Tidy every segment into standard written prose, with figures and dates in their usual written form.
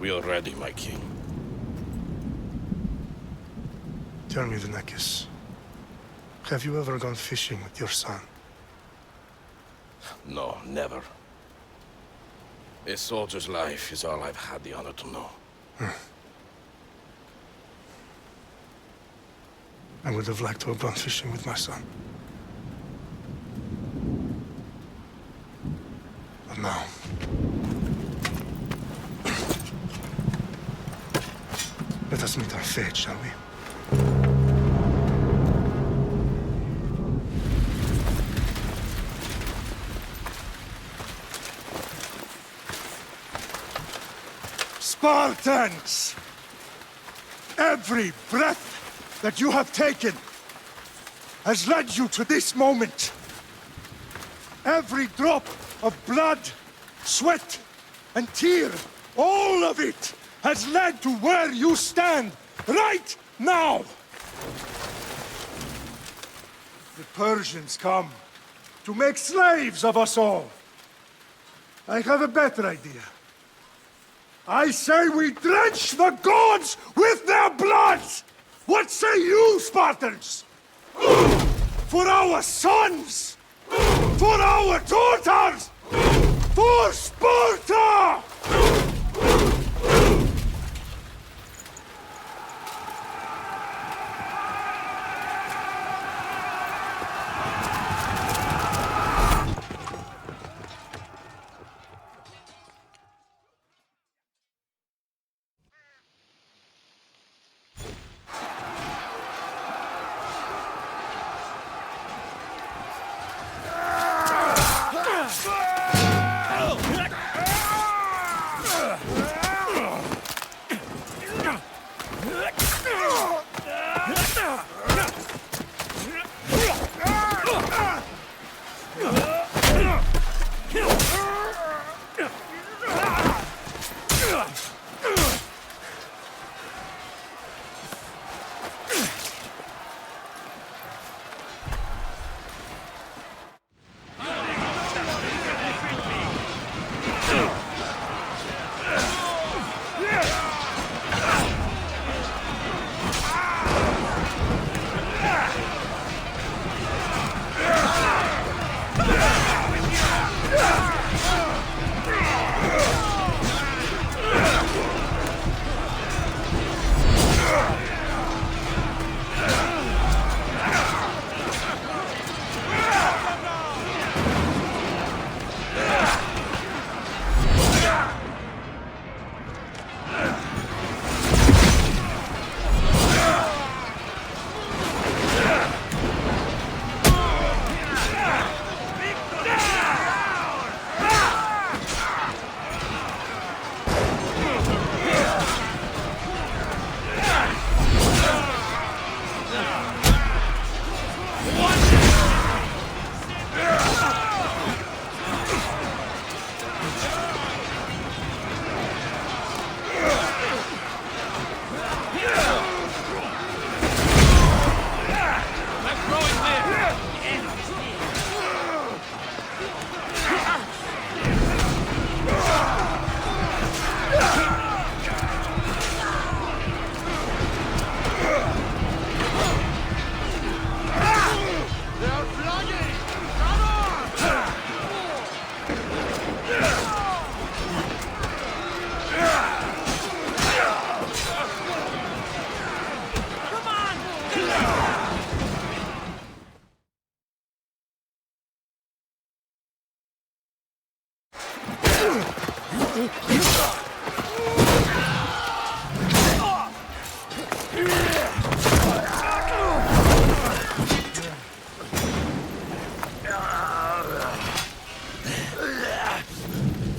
We are ready, my king. Tell me, Vinakis, have you ever gone fishing with your son? No, never. A soldier's life is all I've had the honor to know. I would have liked to have gone fishing with my son. But now... let us meet our fate, shall we? Spartans! Every breath that you have taken has led you to this moment. Every drop of blood, sweat, and tear, all of it has led to where you stand right now. The Persians come to make slaves of us all. I have a better idea. I say we drench the gods with their bloods! What say you, Spartans? For our sons! For our daughters! For Sparta!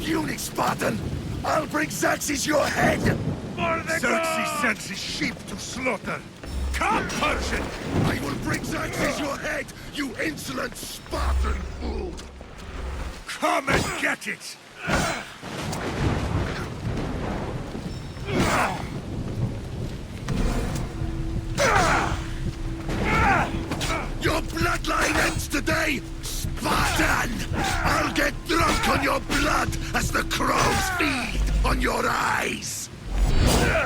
Puny Spartan! I'll bring Xerxes your head! Xerxes sends his sheep to slaughter. Come, Persian! I will bring Xerxes your head, you insolent Spartan fool! Come and get it! Your bloodline ends today, Spartan! I'll get drunk on your blood as the crows feed on your eyes!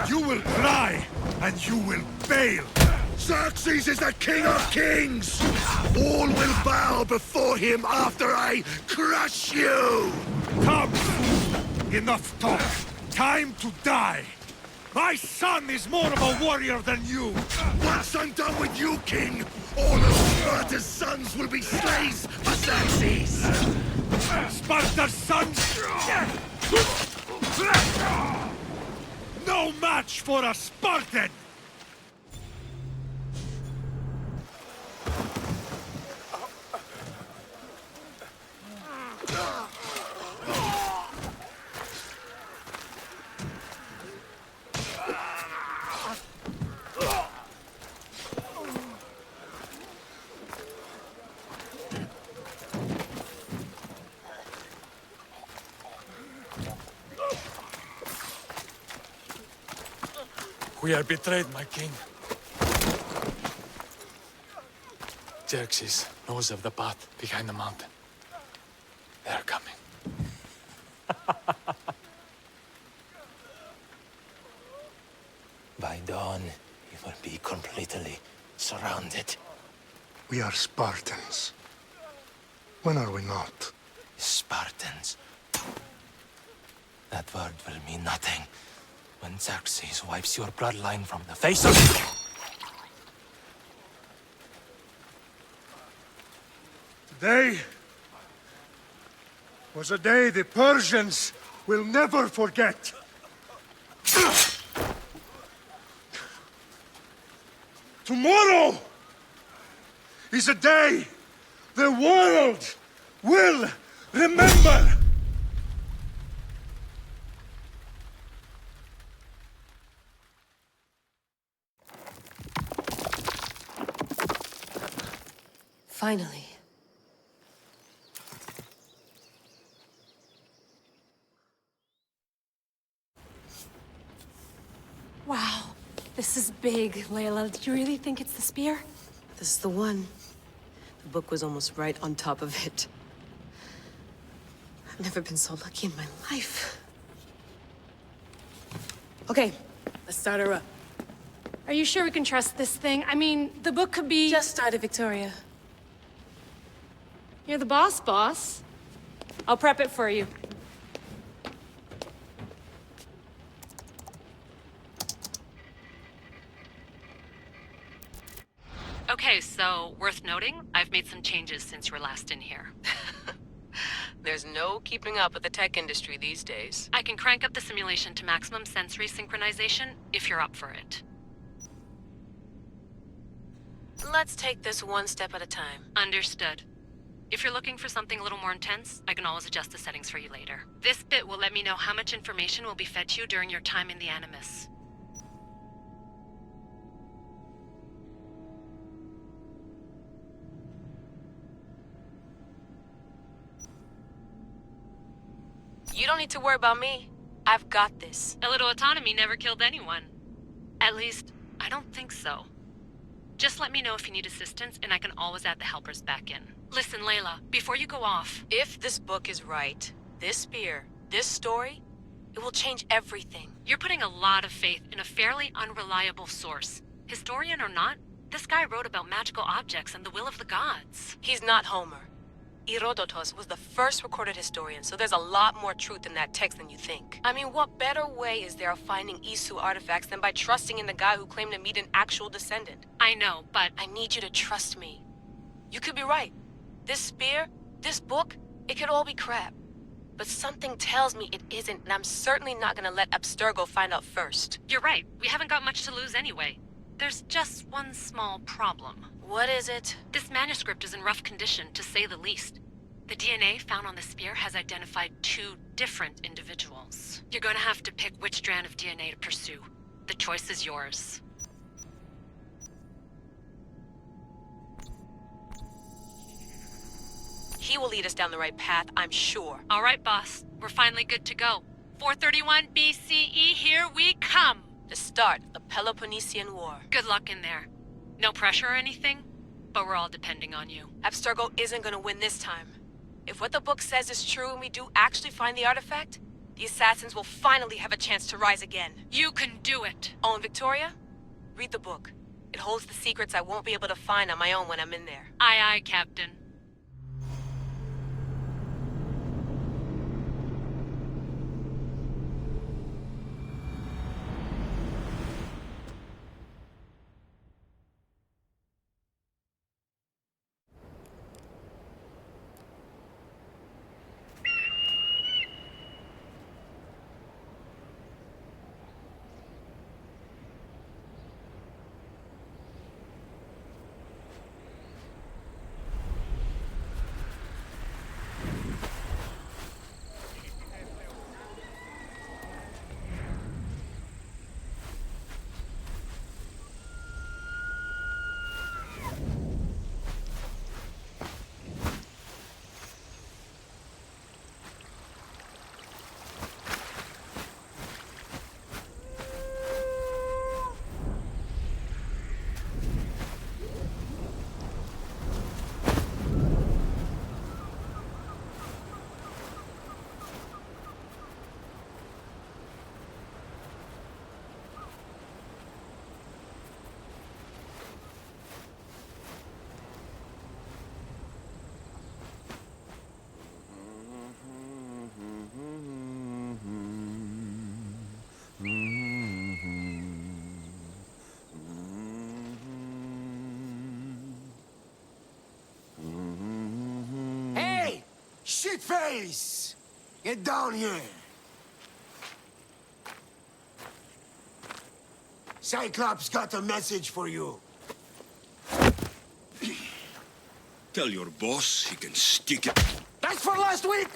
You will cry, and you will fail. Xerxes is the king of kings! All will bow before him after I crush you! Come! Enough talk. Time to die. My son is more of a warrior than you. Once I'm done with you, king, all of Sparta's sons will be slaves for Xerxes! Sparta's sons! No match for a Spartan! We are betrayed, my king. Xerxes knows of the path behind the mountain. They are coming. By dawn, you will be completely surrounded. We are Spartans. When are we not? Spartans. That word will mean nothing when Xerxes wipes your bloodline from the face of... Today was a day the Persians will never forget. Tomorrow is a day the world will remember. Finally. Wow, this is big, Layla. Do you really think it's the spear? This is the one. The book was almost right on top of it. I've never been so lucky in my life. Okay, let's start her up. Are you sure we can trust this thing? I mean, the book could be... Just started, Victoria. You're the boss. I'll prep it for you. Okay, so worth noting, I've made some changes since you were last in here. There's no keeping up with the tech industry these days. I can crank up the simulation to maximum sensory synchronization if you're up for it. Let's take this one step at a time. Understood. If you're looking for something a little more intense, I can always adjust the settings for you later. This bit will let me know how much information will be fed to you during your time in the Animus. You don't need to worry about me. I've got this. A little autonomy never killed anyone. At least, I don't think so. Just let me know if you need assistance, and I can always add the helpers back in. Listen, Layla, before you go off... If this book is right, this spear, this story, it will change everything. You're putting a lot of faith in a fairly unreliable source. Historian or not, this guy wrote about magical objects and the will of the gods. He's not Homer. Herodotus was the first recorded historian, so there's a lot more truth in that text than you think. I mean, what better way is there of finding Isu artifacts than by trusting in the guy who claimed to meet an actual descendant? I know, but... I need you to trust me. You could be right. This spear, this book, it could all be crap. But something tells me it isn't, and I'm certainly not gonna let Abstergo find out first. You're right. We haven't got much to lose anyway. There's just one small problem. What is it? This manuscript is in rough condition, to say the least. The DNA found on the spear has identified 2 different individuals. You're going to have to pick which strand of DNA to pursue. The choice is yours. He will lead us down the right path, I'm sure. All right, boss. We're finally good to go. 431 BCE, here we come! To start the Peloponnesian War. Good luck in there. No pressure or anything, but we're all depending on you. Abstergo isn't gonna win this time. If what the book says is true and we do actually find the artifact, The assassins will finally have a chance to rise again. You can do it. Oh, and Victoria? Read the book. It holds the secrets I won't be able to find on my own when I'm in there. Aye, aye, Captain. Hey! Shitface! Get down here! Cyclops got a message for you. Tell your boss he can stick it. That's for last week!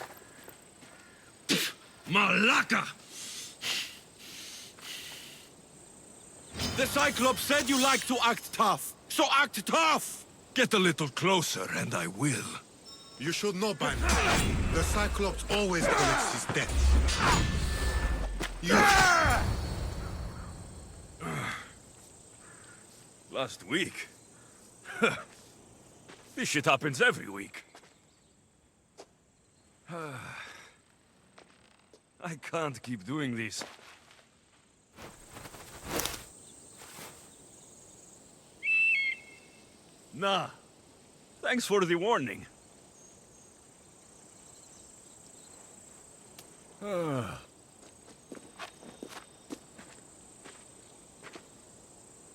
Malaka! The Cyclops said you like to act tough, so act tough! Get a little closer and I will. You should know by now. The Cyclops always collects his debt. Last week? This shit happens every week. I can't keep doing this. Nah. Thanks for the warning.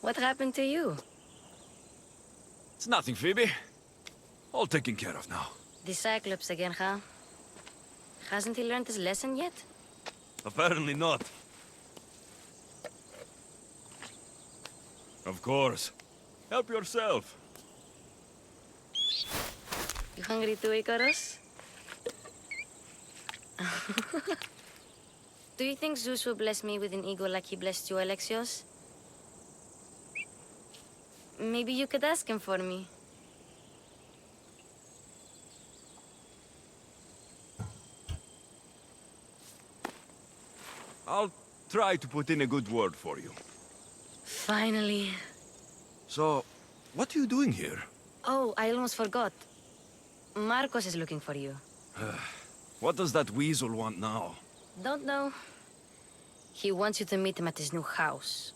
What happened to you? It's nothing, Phoebe. All taken care of now. The Cyclops again, huh? Hasn't he learned his lesson yet? Apparently not. Of course. Help yourself. You hungry too, Icarus? Do you think Zeus will bless me with an ego like he blessed you, Alexios? Maybe you could ask him for me. I'll try to put in a good word for you. Finally. So, what are you doing here? Oh, I almost forgot. Marcos is looking for you. What does that weasel want now? Don't know. He wants you to meet him at his new house.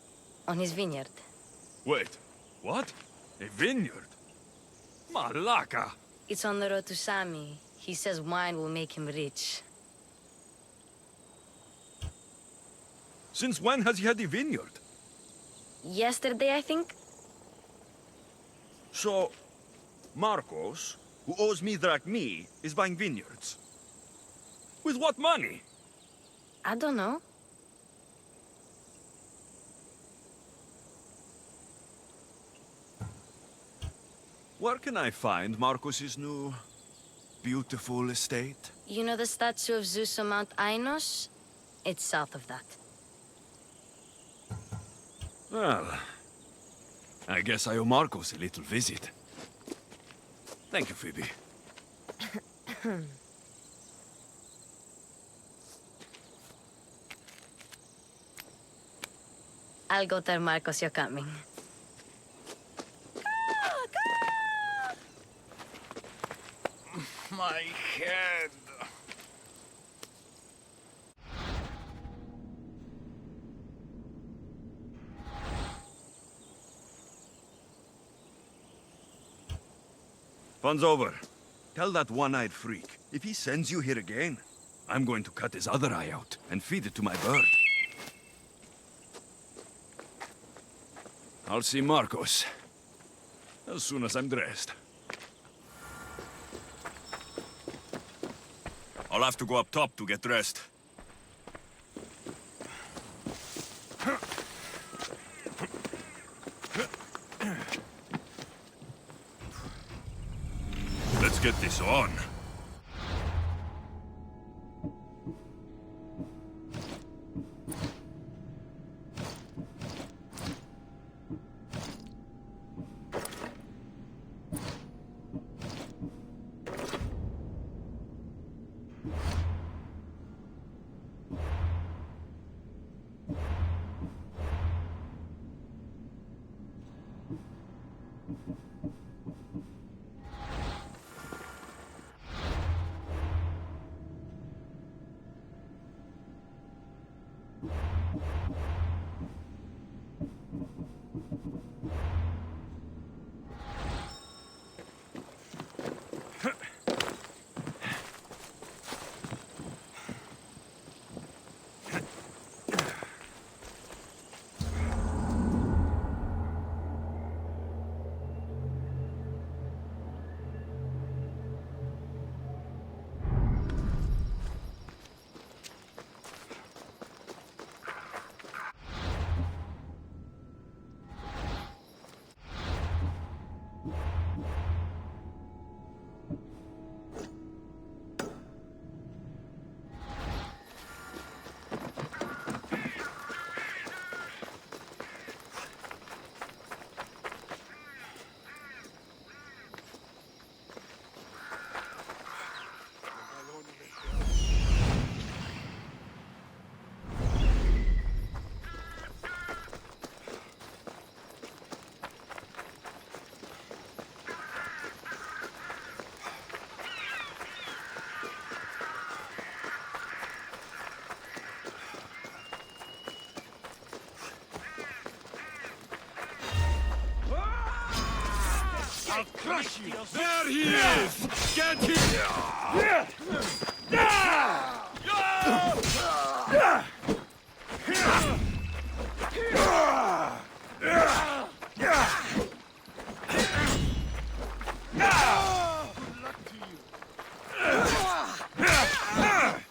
On his vineyard. Wait, what? A vineyard? Malaka! It's on the road to Sami. He says wine will make him rich. Since when has he had a vineyard? Yesterday, I think? So, Marcos, who owes me drachmi, is buying vineyards. With what money? I don't know. Where can I find Marcos's new, beautiful estate? You know the statue of Zeus on Mount Ainos? It's south of that. Well, I guess I owe Marcos a little visit. Thank you, Phoebe. I'll go tell Marcos you're coming. My head. Fun's over. Tell that one-eyed freak, if he sends you here again, I'm going to cut his other eye out and feed it to my bird. I'll see Marcos as soon as I'm dressed. I'll have to go up top to get dressed. Let's get this on. I'll crush you! There he is! Get him!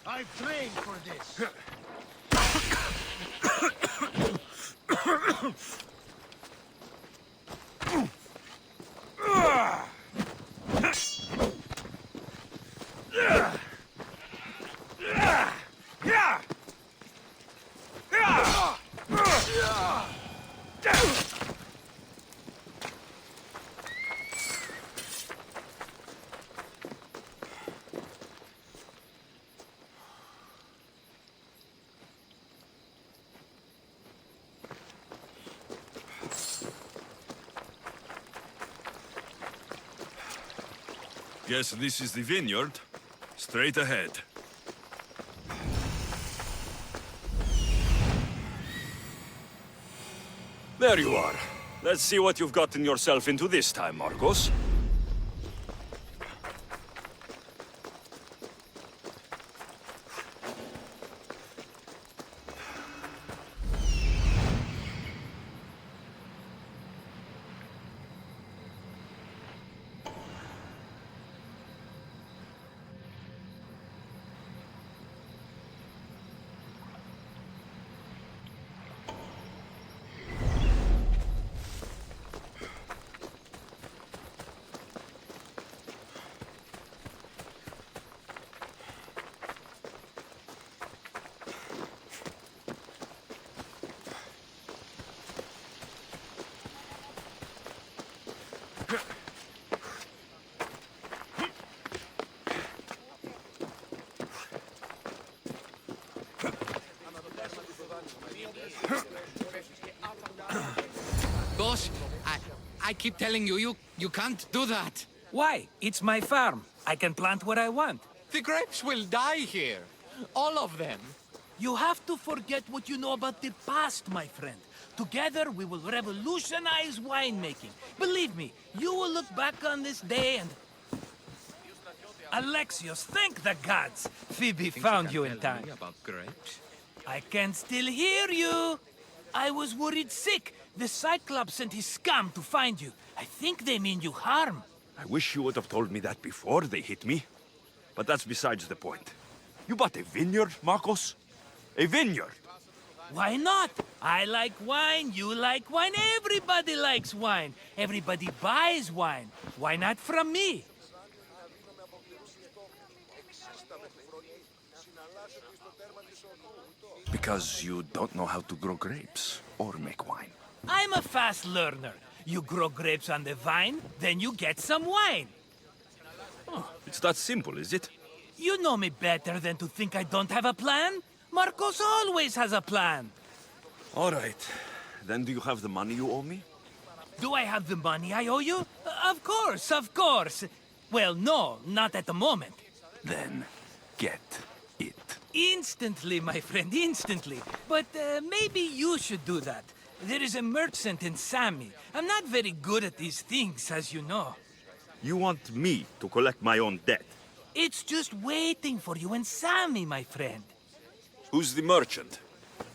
I've trained for this. Guess this is the vineyard. Straight ahead. There you are. Let's see what you've gotten yourself into this time, Marcos. Boss, I keep telling you, you can't do that. Why? It's my farm. I can plant what I want. The grapes will die here. All of them. You have to forget what you know about the past, my friend. Together, we will revolutionize winemaking. Believe me, you will look back on this day and Alexios, thank the gods! Phoebe found you in time. About grapes? I can still hear you! I was worried sick. The Cyclops sent his scum to find you. I think they mean you harm. I wish you would have told me that before they hit me. But that's besides the point. You bought a vineyard, Marcos? A vineyard? Why not? I like wine, you like wine, everybody likes wine. Everybody buys wine. Why not from me? Because you don't know how to grow grapes or make wine. I'm a fast learner. You grow grapes on the vine, then you get some wine. Oh, it's that simple, is it? You know me better than to think I don't have a plan. Marcos always has a plan. All right. Then do you have the money you owe me? Do I have the money I owe you? Of course, of course. Well, no, not at the moment. Then get it. Instantly, my friend, instantly. But maybe you should do that. There is a merchant in Sami. I'm not very good at these things, as you know. You want me to collect my own debt? It's just waiting for you in Sami, my friend. Who's the merchant?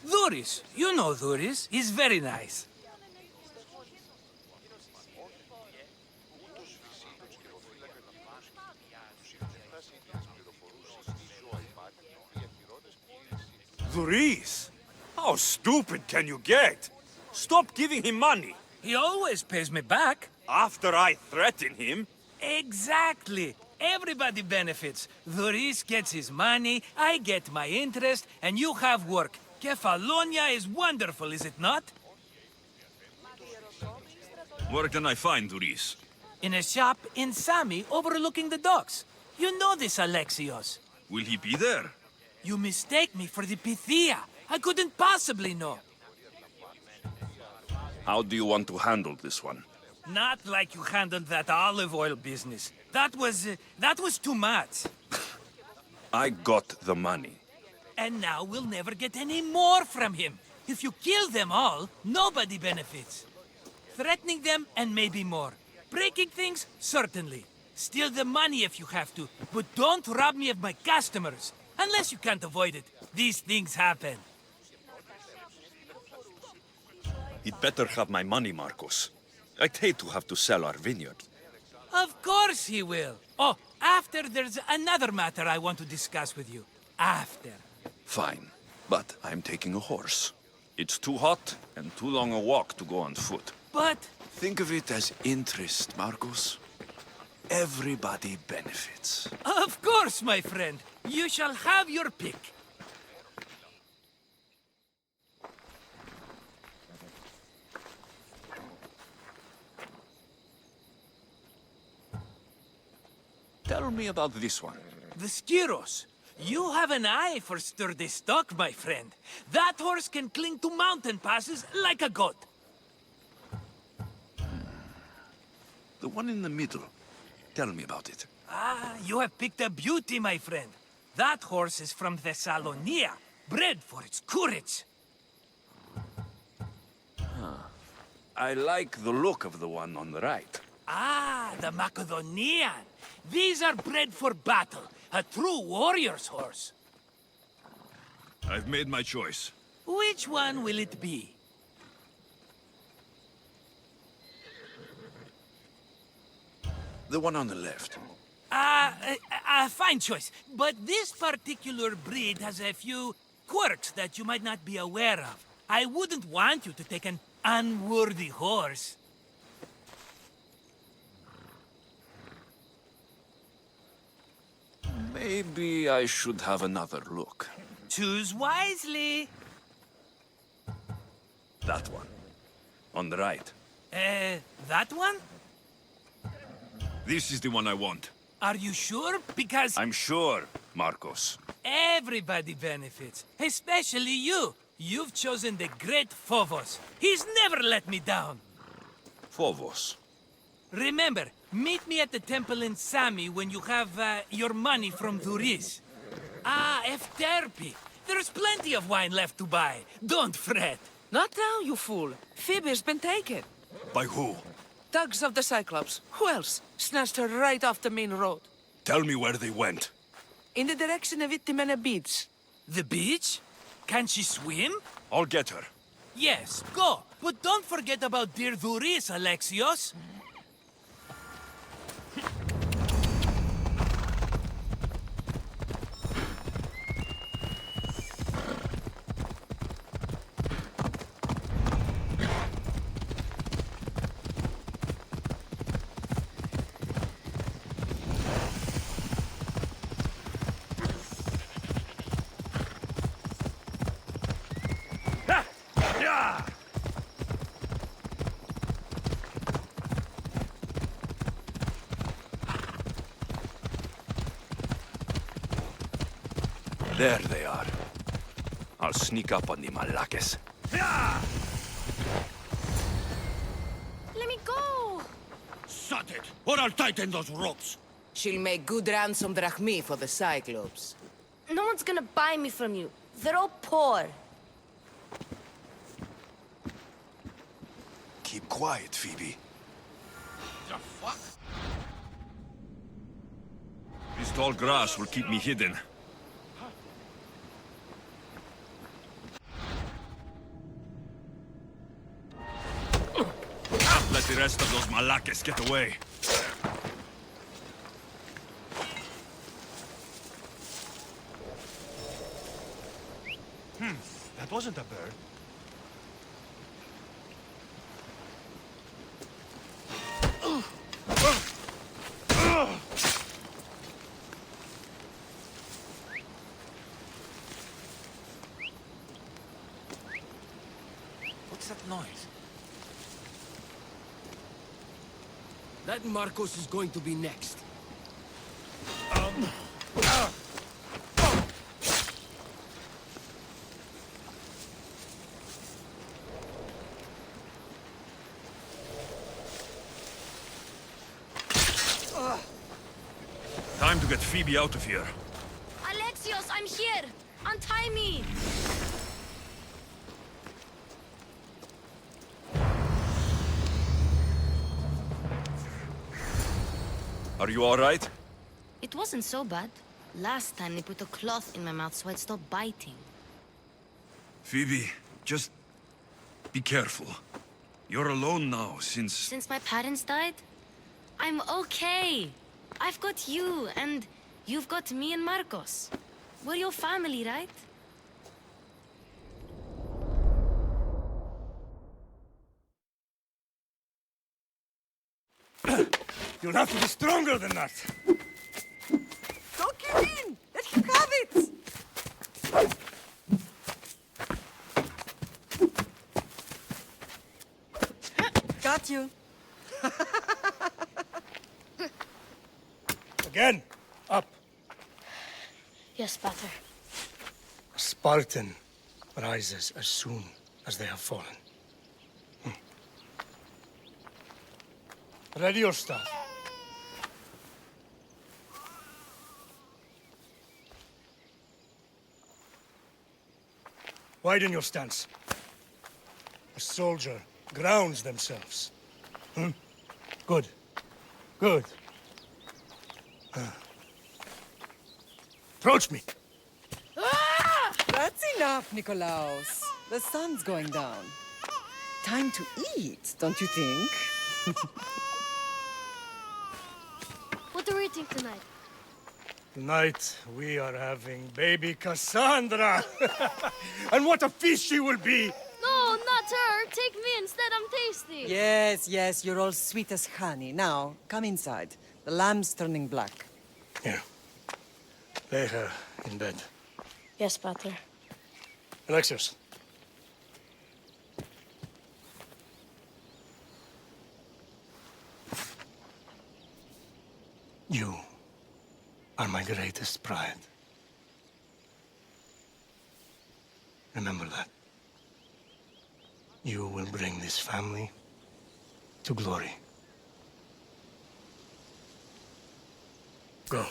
Dhuris. You know Dhuris. He's very nice. Dhuris? How stupid can you get? Stop giving him money. He always pays me back. After I threaten him? Exactly. Everybody benefits. Dhuris gets his money, I get my interest, and you have work. Kefalonia is wonderful, is it not? Where can I find Dhuris? In a shop in Sami overlooking the docks. You know this, Alexios. Will he be there? You mistake me for the Pythia. I couldn't possibly know. How do you want to handle this one? Not like you handled that olive oil business. That was too much. I got the money. And now we'll never get any more from him. If you kill them all, nobody benefits. Threatening them, and maybe more. Breaking things, certainly. Steal the money if you have to, but don't rob me of my customers. Unless you can't avoid it. These things happen. He'd better have my money, Marcos. I'd hate to have to sell our vineyard. Of course he will. Oh, after there's another matter I want to discuss with you. After. Fine, but I'm taking a horse. It's too hot and too long a walk to go on foot. But... Think of it as interest, Marcos. Everybody benefits. Of course, my friend. You shall have your pick. Tell me about this one. The Skiros. You have an eye for sturdy stock, my friend. That horse can cling to mountain passes like a goat. The one in the middle. Tell me about it. Ah, you have picked a beauty, my friend. That horse is from Thessalonia, bred for its courage. I like the look of the one on the right. Ah, the Macedonian. These are bred for battle. A true warrior's horse. I've made my choice. Which one will it be? The one on the left. Fine choice. But this particular breed has a few quirks that you might not be aware of. I wouldn't want you to take an unworthy horse. Maybe I should have another look. Choose wisely. That one. On the right. That one? This is the one I want. Are you sure? Because... I'm sure, Marcos. Everybody benefits. Especially you. You've chosen the great Phobos. He's never let me down. Phobos. Remember, meet me at the temple in Sami when you have your money from Dhuris. Ah, Efterpi. There's plenty of wine left to buy. Don't fret. Not now, you fool. Phoebe's been taken. By who? Thugs of the Cyclops. Who else? Snatched her right off the main road. Tell me where they went. In the direction of Itimena Beach. The beach? Can she swim? I'll get her. Yes, go. But don't forget about dear Duris, Alexios. There they are. I'll sneak up on the Malakes. Let me go! Shut it, or I'll tighten those ropes. She'll make good ransom drachmi for the Cyclops. No one's gonna buy me from you. They're all poor. Keep quiet, Phoebe. The fuck? This tall grass will keep me hidden. Let the rest of those Malakes get away. That wasn't a bird. What's that noise? That Marcos is going to be next. Time to get Phoebe out of here. Alexios, I'm here! Untie me! Are you all right? It wasn't so bad. Last time they put a cloth in my mouth so I'd stop biting. Phoebe, just be careful. You're alone now since... Since my parents died? I'm okay. I've got you, and you've got me and Marcos. We're your family, right? You'll have to be stronger than that. Don't give in! Let him have it! Got you. Again, up. Yes, Pater. A Spartan rises as soon as they have fallen. Ready your staff. Widen your stance. A soldier grounds themselves. Good. Good. Approach me. That's enough, Nikolaos. The sun's going down. Time to eat, don't you think? What are we eating tonight? Tonight, we are having baby Cassandra. And what a feast she will be! No, not her. Take me instead. I'm tasty. Yes, yes, you're all sweet as honey. Now, come inside. The lamb's turning black. Here. Lay her in bed. Yes, Pater. Alexios. You are my greatest pride. Remember that. You will bring this family to glory. Go.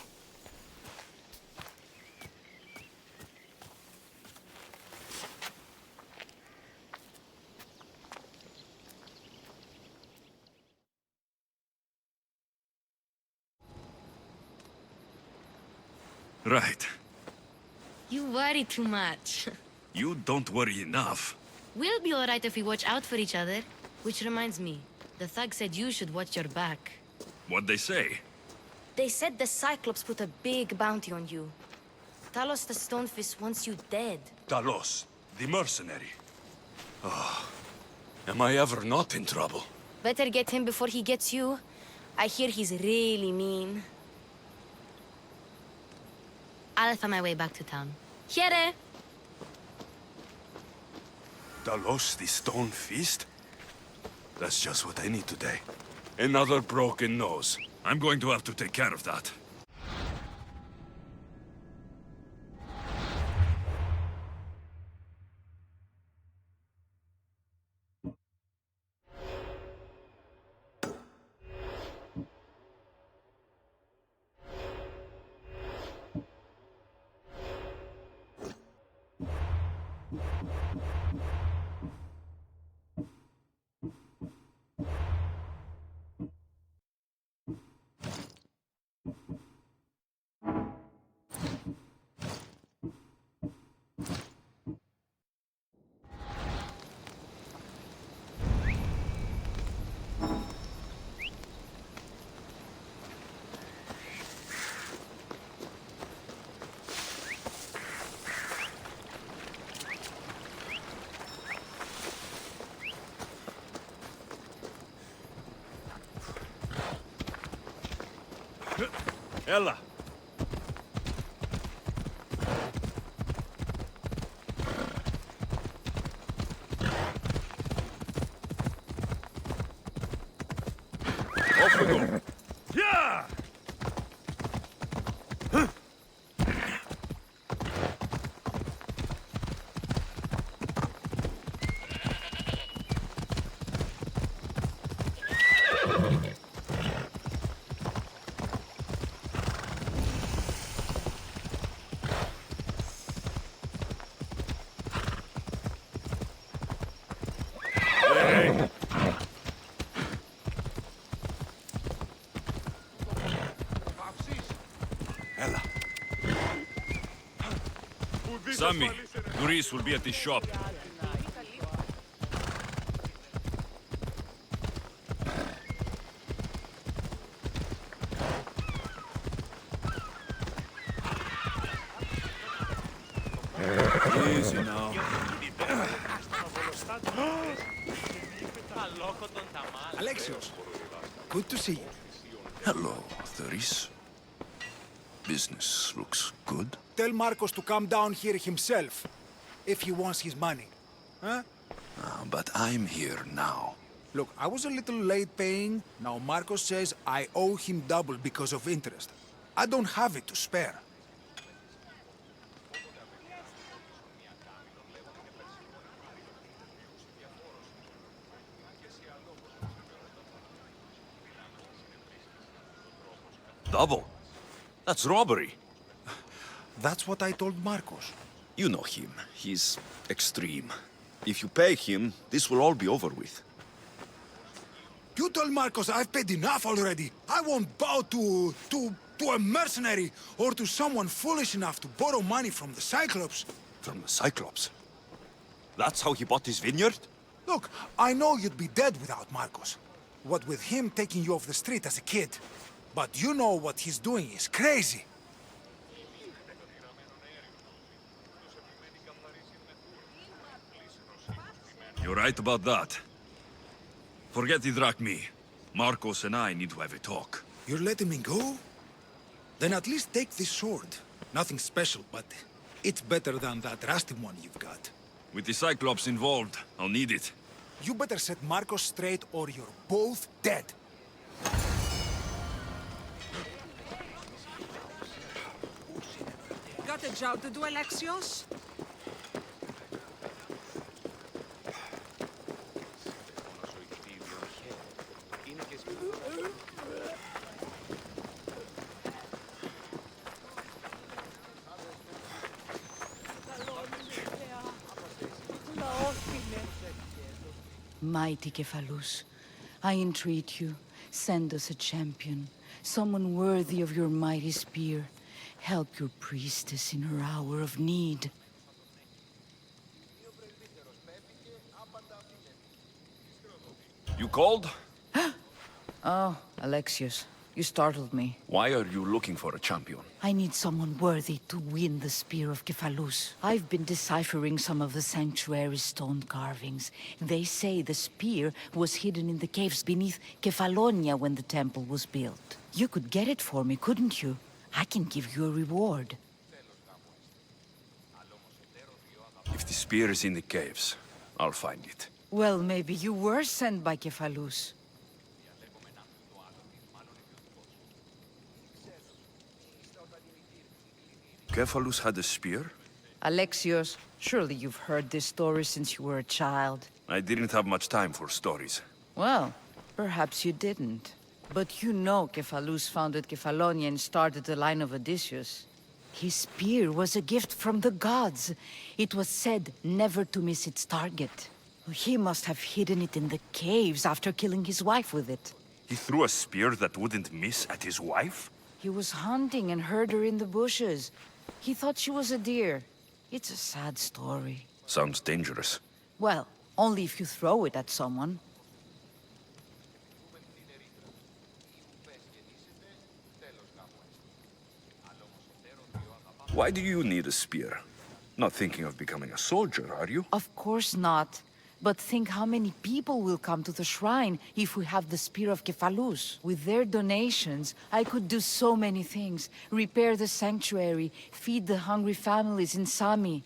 Right. You worry too much. You don't worry enough. We'll be alright if we watch out for each other. Which reminds me, the thug said you should watch your back. What'd they say? They said the Cyclops put a big bounty on you. Talos the Stonefist wants you dead. Talos, the mercenary. Oh, am I ever not in trouble? Better get him before he gets you. I hear he's really mean. I'll find my way back to town. Here! Talos, the Stone Fist? That's just what I need today. Another broken nose. I'm going to have to take care of that. Ella! Off we go! Yeah! Sammy, Maurice will be at the shop. Easy now. Alexios, good to see you. Hello, Theris. Business looks good. Tell Marcos to come down here himself, if he wants his money. Huh? But I'm here now. Look, I was a little late paying. Now Marcos says I owe him double because of interest. I don't have it to spare. Double? That's robbery. That's what I told Marcos. You know him. He's extreme. If you pay him, this will all be over with. You told Marcos I've paid enough already. I won't bow to a mercenary or to someone foolish enough to borrow money from the Cyclops. From the Cyclops? That's how he bought his vineyard? Look, I know you'd be dead without Marcos. What with him taking you off the street as a kid. But you know what he's doing is crazy. You're right about that. Forget the Drachmi. Marcos and I need to have a talk. You're letting me go? Then at least take this sword. Nothing special, but it's better than that rusty one you've got. With the Cyclops involved, I'll need it. You better set Marcos straight or you're both dead. Got a job to do, Alexios? Mighty Cephalus, I entreat you, send us a champion, someone worthy of your mighty spear. Help your priestess in her hour of need. You called? Oh, Alexios, you startled me. Why are you looking for a champion? I need someone worthy to win the Spear of Kephalus. I've been deciphering some of the sanctuary's stone carvings. They say the spear was hidden in the caves beneath Kefalonia when the temple was built. You could get it for me, couldn't you? I can give you a reward. If the spear is in the caves, I'll find it. Well, maybe you were sent by Kephalus. Cephalus had a spear? Alexios, surely you've heard this story since you were a child. I didn't have much time for stories. Well, perhaps you didn't. But you know Kephalus founded Kefalonia and started the line of Odysseus. His spear was a gift from the gods. It was said never to miss its target. He must have hidden it in the caves after killing his wife with it. He threw a spear that wouldn't miss at his wife? He was hunting and heard her in the bushes. He thought she was a deer. It's a sad story. Sounds dangerous. Well, only if you throw it at someone. Why do you need a spear? Not thinking of becoming a soldier, are you? Of course not. But think how many people will come to the shrine if we have the Spear of Kephalus. With their donations, I could do so many things. Repair the sanctuary, feed the hungry families in Sami.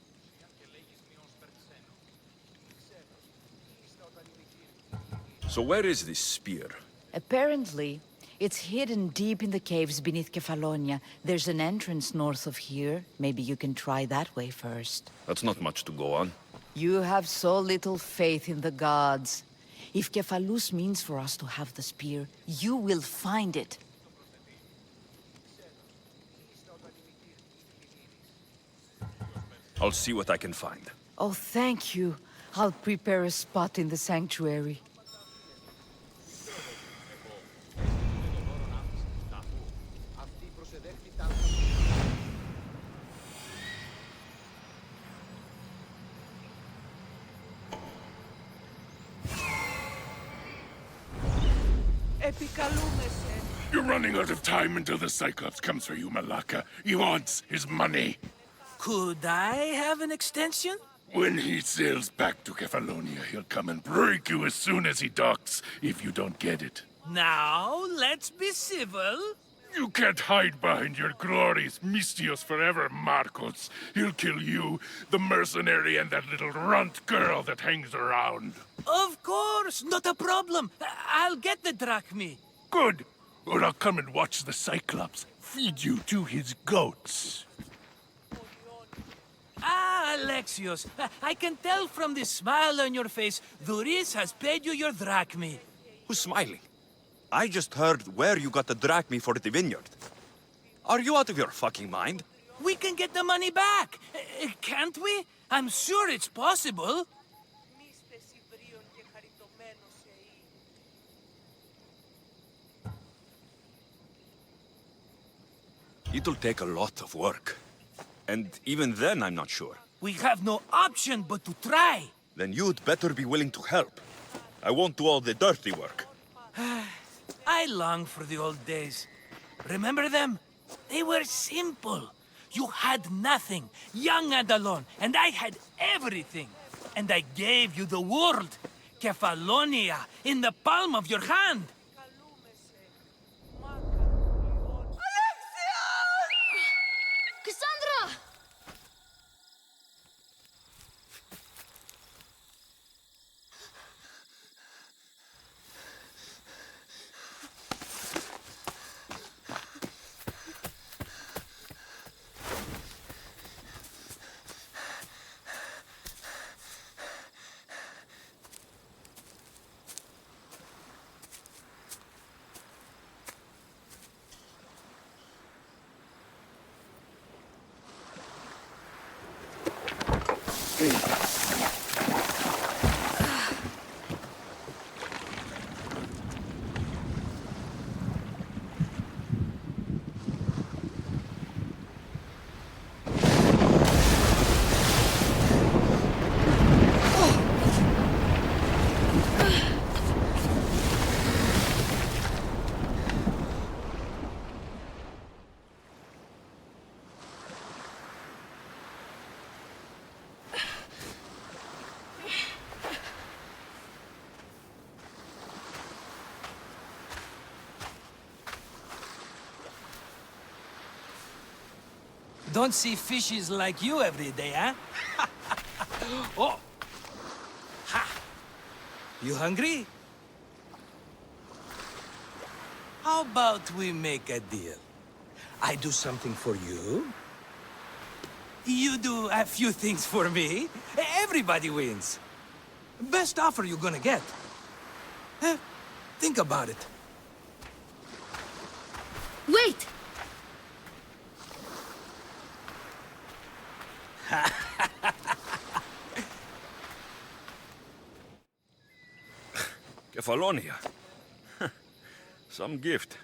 So where is this spear? Apparently, it's hidden deep in the caves beneath Kefalonia. There's an entrance north of here. Maybe you can try that way first. That's not much to go on. You have so little faith in the gods. If Kephalus means for us to have the spear, you will find it. I'll see what I can find. Oh, thank you. I'll prepare a spot in the sanctuary. You're running out of time until the Cyclops comes for you, Malaka. He wants his money. Could I have an extension? When he sails back to Kefalonia, he'll come and break you as soon as he docks, if you don't get it. Now, let's be civil. You can't hide behind your glories, Mistios forever, Marcos. He'll kill you, the mercenary, and that little runt girl that hangs around. Of course, not a problem. I'll get the drachmi. Good. Or I'll come and watch the Cyclops feed you to his goats. Ah, Alexios, I can tell from the smile on your face, Duris has paid you your drachmi. Who's smiling? I just heard where you got the drachmi for the vineyard. Are you out of your fucking mind? We can get the money back, can't we? I'm sure it's possible. It'll take a lot of work. And even then, I'm not sure. We have no option but to try. Then you'd better be willing to help. I won't do all the dirty work. I long for the old days. Remember them? They were simple. You had nothing, young and alone, and I had everything. And I gave you the world, Kefalonia, in the palm of your hand. Cassandra! Don't see fishes like you every day, huh? Oh! Ha! You hungry? How about we make a deal? I do something for you. You do a few things for me. Everybody wins. Best offer you're gonna get. Think about it. Wait! Kefalonia. Some gift.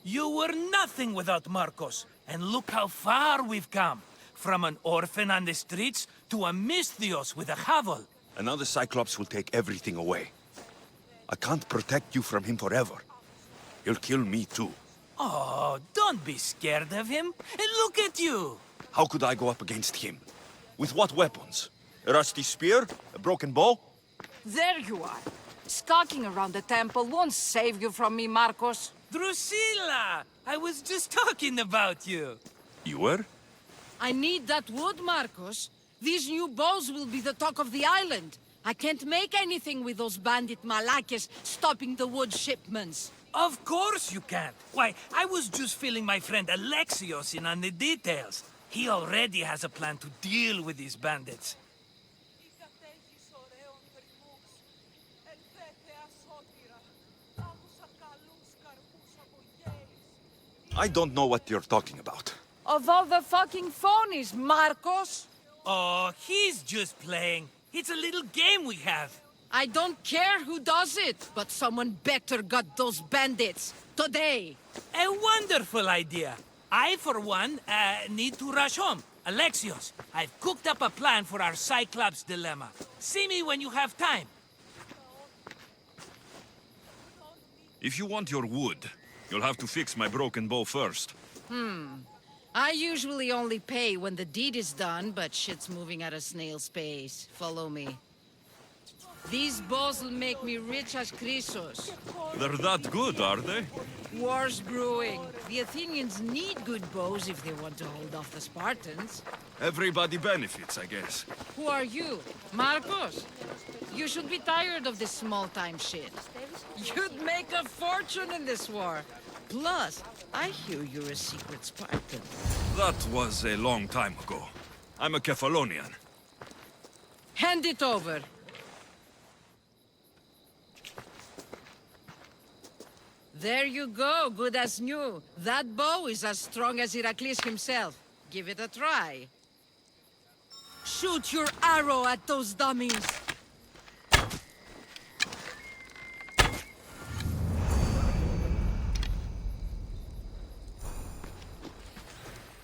You were nothing without Marcos, and look how far we've come. From an orphan on the streets to a Misthios with a hovel. And now the Cyclops will take everything away. I can't protect you from him forever. He'll kill me too. Oh, don't be scared of him. And look at you. How could I go up against him? With what weapons? A rusty spear? A broken bow? There you are. Skulking around the temple won't save you from me, Marcos. Drusilla! I was just talking about you. You were? I need that wood, Marcos. These new bows will be the talk of the island. I can't make anything with those bandit malakes stopping the wood shipments. Of course you can't. Why, I was just filling my friend Alexios in on the details. He already has a plan to deal with these bandits. I don't know what you're talking about. Of all the fucking phonies, Marcos! Oh, he's just playing. It's a little game we have. I don't care who does it, but someone better got those bandits. Today. A wonderful idea. I, for one, need to rush home. Alexios, I've cooked up a plan for our Cyclops dilemma. See me when you have time. If you want your wood, you'll have to fix my broken bow first. I usually only pay when the deed is done, but shit's moving at a snail's pace. Follow me. These bows will make me rich as Chrysos. They're that good, are they? War's brewing. The Athenians need good bows if they want to hold off the Spartans. Everybody benefits, I guess. Who are you? Marcos? You should be tired of this small-time shit. You'd make a fortune in this war. Plus, I hear you're a secret Spartan. That was a long time ago. I'm a Kefalonian. Hand it over. There you go, good as new. That bow is as strong as Heracles himself. Give it a try. Shoot your arrow at those dummies.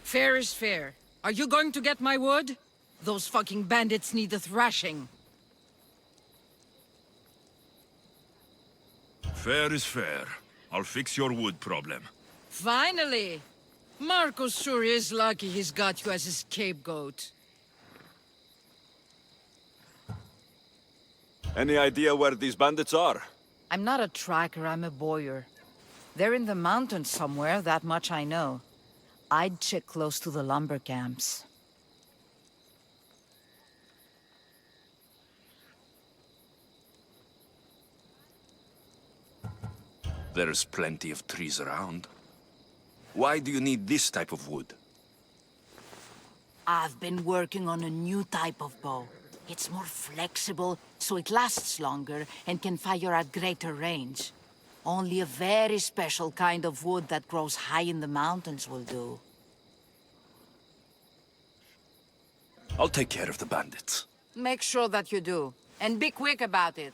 Fair is fair. Are you going to get my wood? Those fucking bandits need a thrashing. Fair is fair. I'll fix your wood problem. Finally! Marcos sure is lucky he's got you as his scapegoat. Any idea where these bandits are? I'm not a tracker, I'm a boyer. They're in the mountains somewhere, that much I know. I'd check close to the lumber camps. There's plenty of trees around. Why do you need this type of wood? I've been working on a new type of bow. It's more flexible, so it lasts longer and can fire at greater range. Only a very special kind of wood that grows high in the mountains will do. I'll take care of the bandits. Make sure that you do. And be quick about it.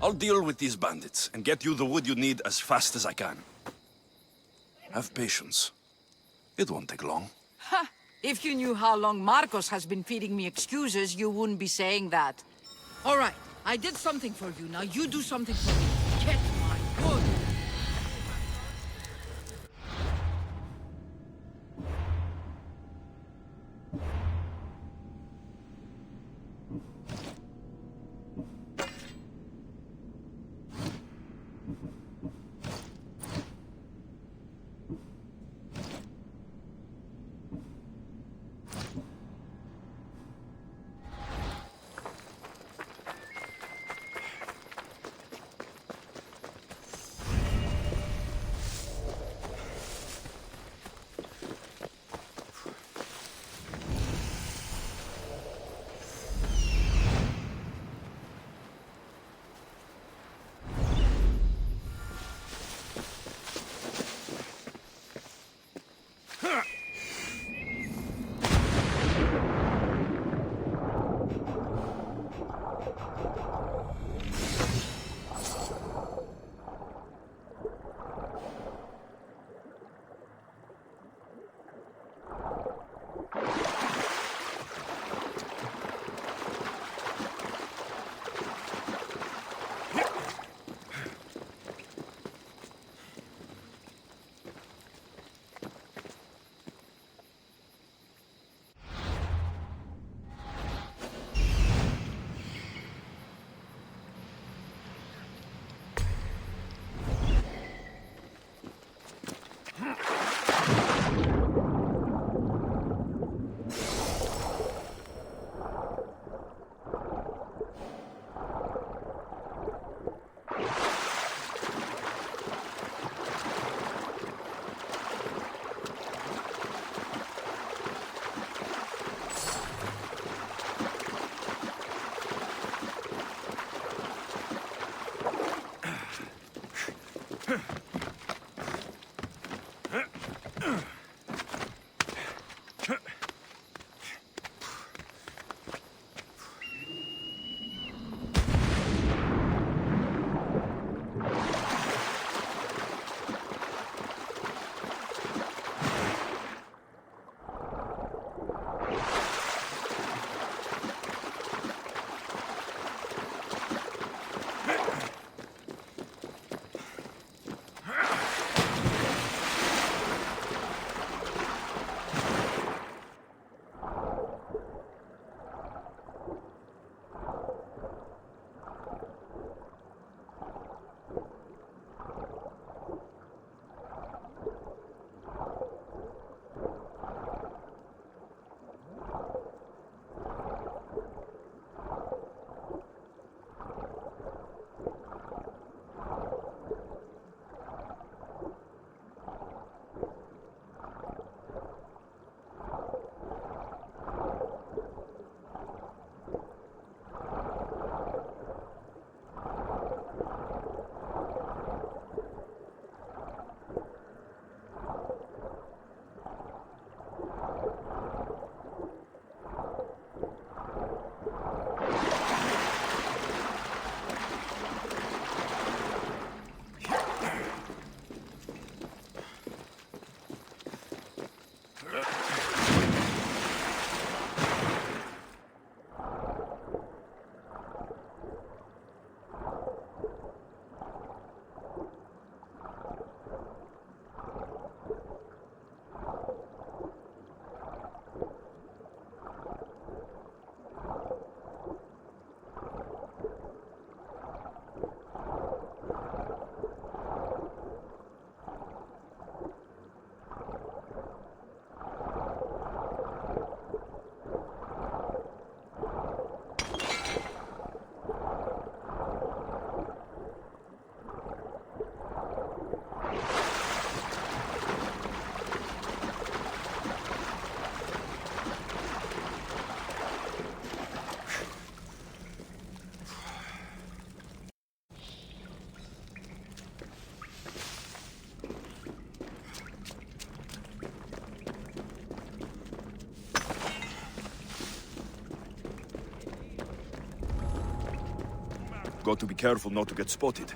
I'll deal with these bandits and get you the wood you need as fast as I can. Have patience. It won't take long. Ha! If you knew how long Marcos has been feeding me excuses, you wouldn't be saying that. All right, I did something for you. Now you do something for me. Get my wood! Got to be careful not to get spotted.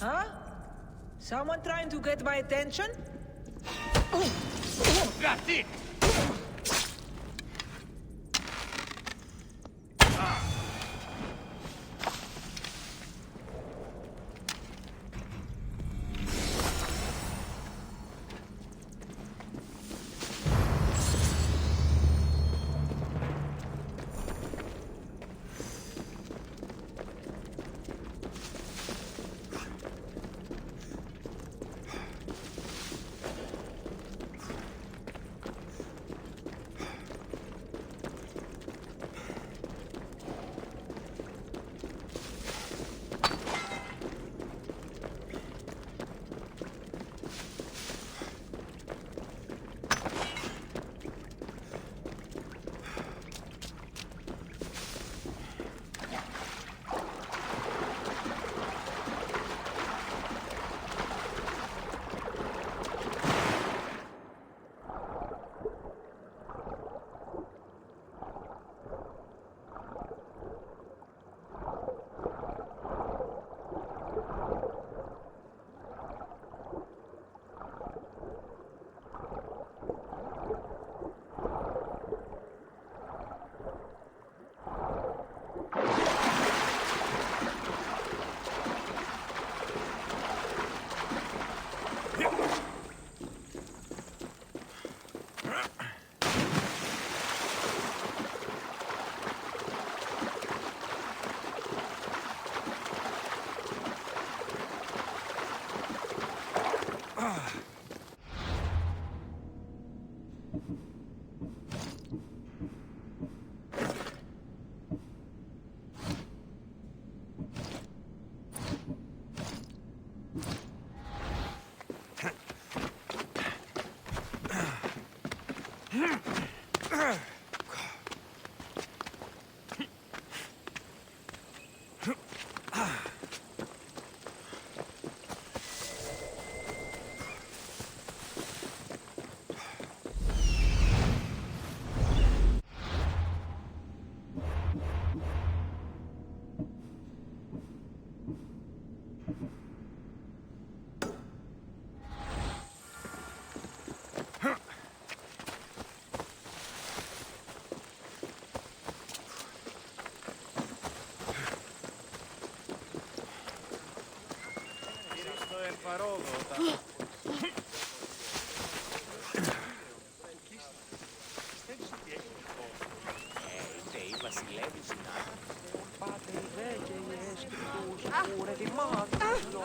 Huh? Someone trying to get my attention? That's it!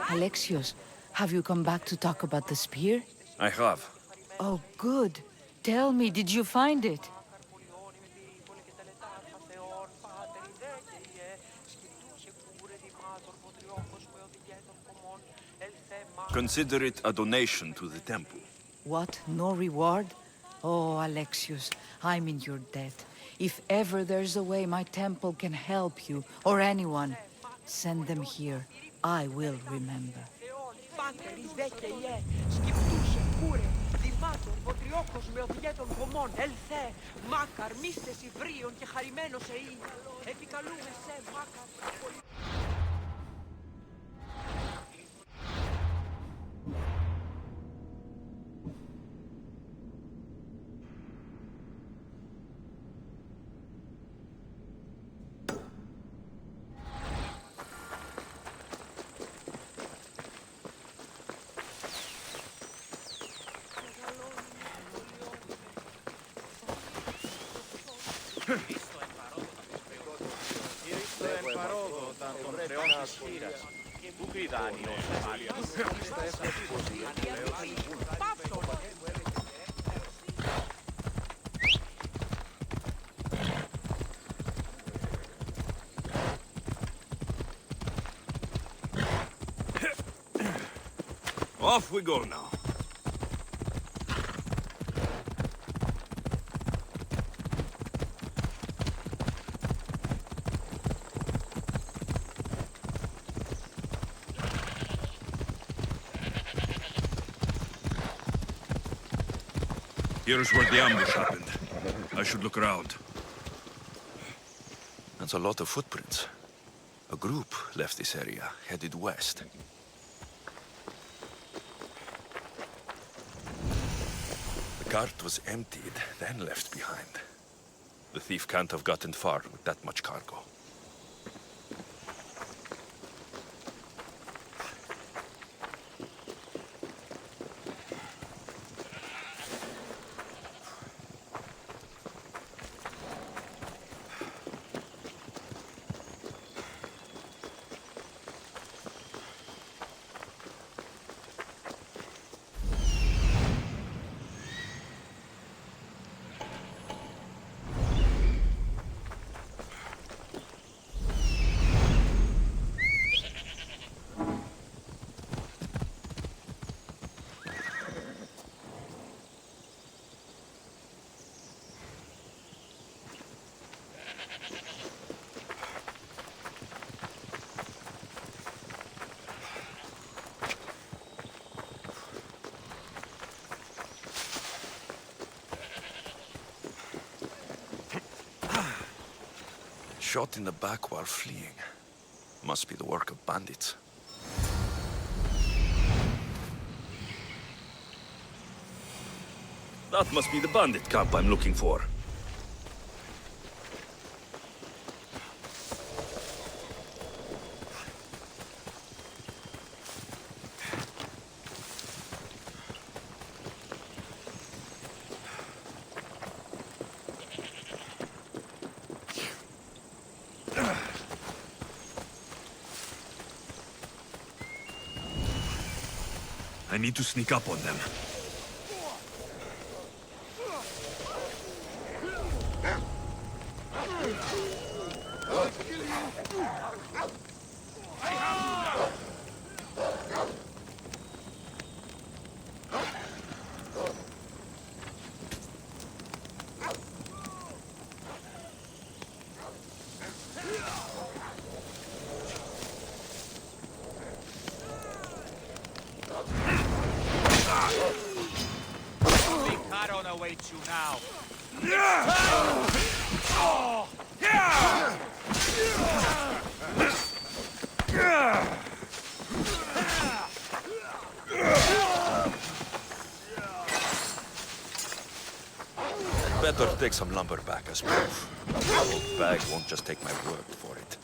Alexios, have you come back to talk about the spear? I have. Oh, good. Tell me, did you find it? Consider it a donation to the temple. What? No reward? Oh, Alexios, I'm in your debt. If ever there's a way my temple can help you, or anyone, send them here. I will remember. Off we go now. Here's where the ambush happened. I should look around. That's a lot of footprints. A group left this area, headed west. The cart was emptied, then left behind. The thief can't have gotten far with that much cargo. Shot in the back while fleeing. Must be the work of bandits. That must be the bandit camp I'm looking for. I need to sneak up on them. Awaits you now. Better take some lumber back as proof. The old bag won't just take my word for it.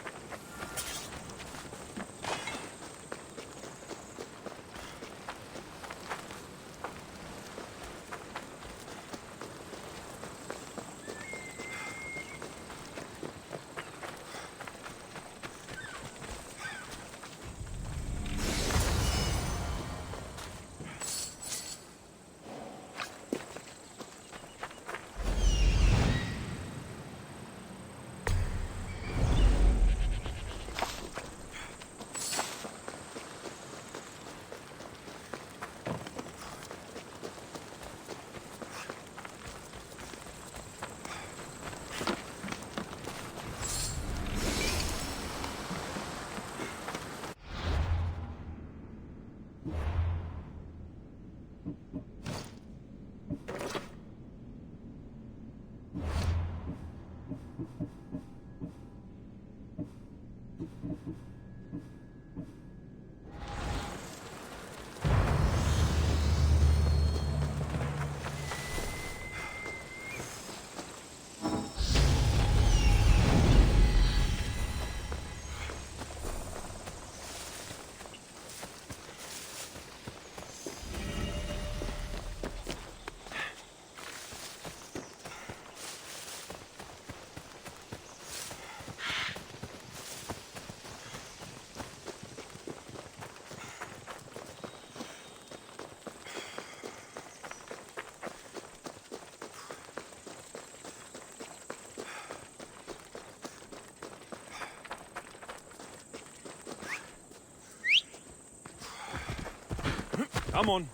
Come on.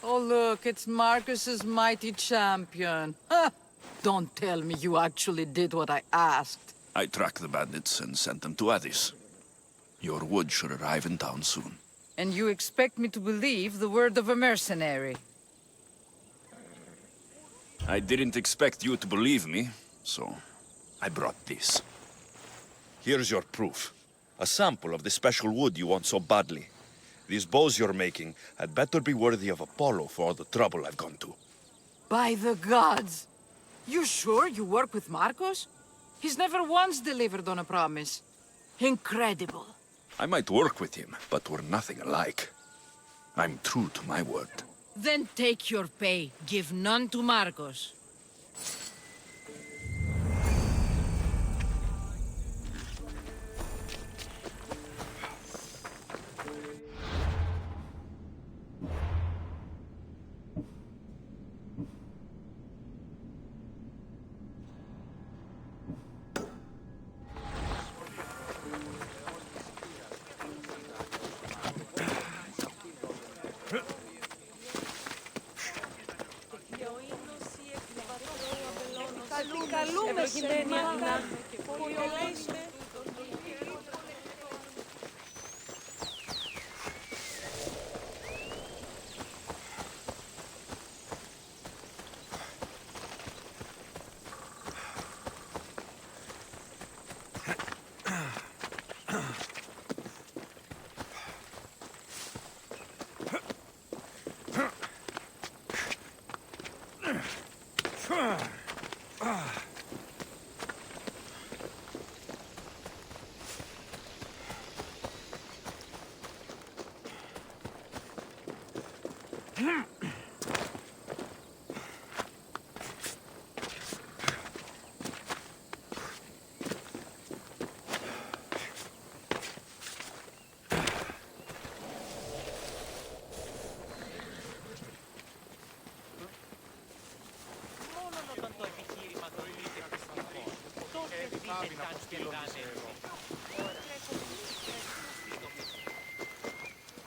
Oh, look, it's Marcus's mighty champion. Huh. Don't tell me you actually did what I asked. I tracked the bandits and sent them to Odyssey. Your wood should arrive in town soon. And you expect me to believe the word of a mercenary? I didn't expect you to believe me, so I brought this. Here's your proof. A sample of the special wood you want so badly. These bows you're making had better be worthy of Apollo for all the trouble I've gone to. By the gods! You sure you work with Marcos? He's never once delivered on a promise. Incredible. I might work with him, but we're nothing alike. I'm true to my word. Then take your pay. Give none to Marcos.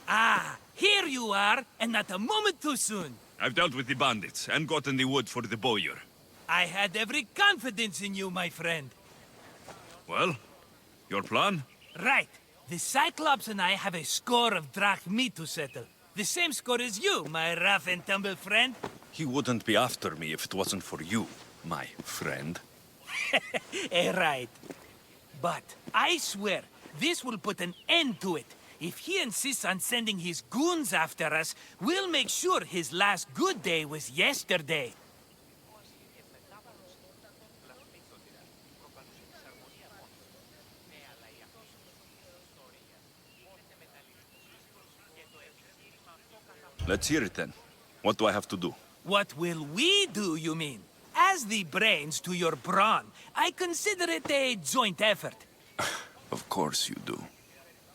Ah, here you are, and not a moment too soon. I've dealt with the bandits and gotten the wood for the bowyer. I had every confidence in you, my friend. Well, your plan? Right. The Cyclops and I have a score of drachmi to settle. The same score as you, my rough and tumble friend. He wouldn't be after me if it wasn't for you, my friend. Right. But I swear, this will put an end to it. If he insists on sending his goons after us, we'll make sure his last good day was yesterday. Let's hear it then. What do I have to do? What will we do, you mean? As the brains to your brawn, I consider it a joint effort. Of course you do.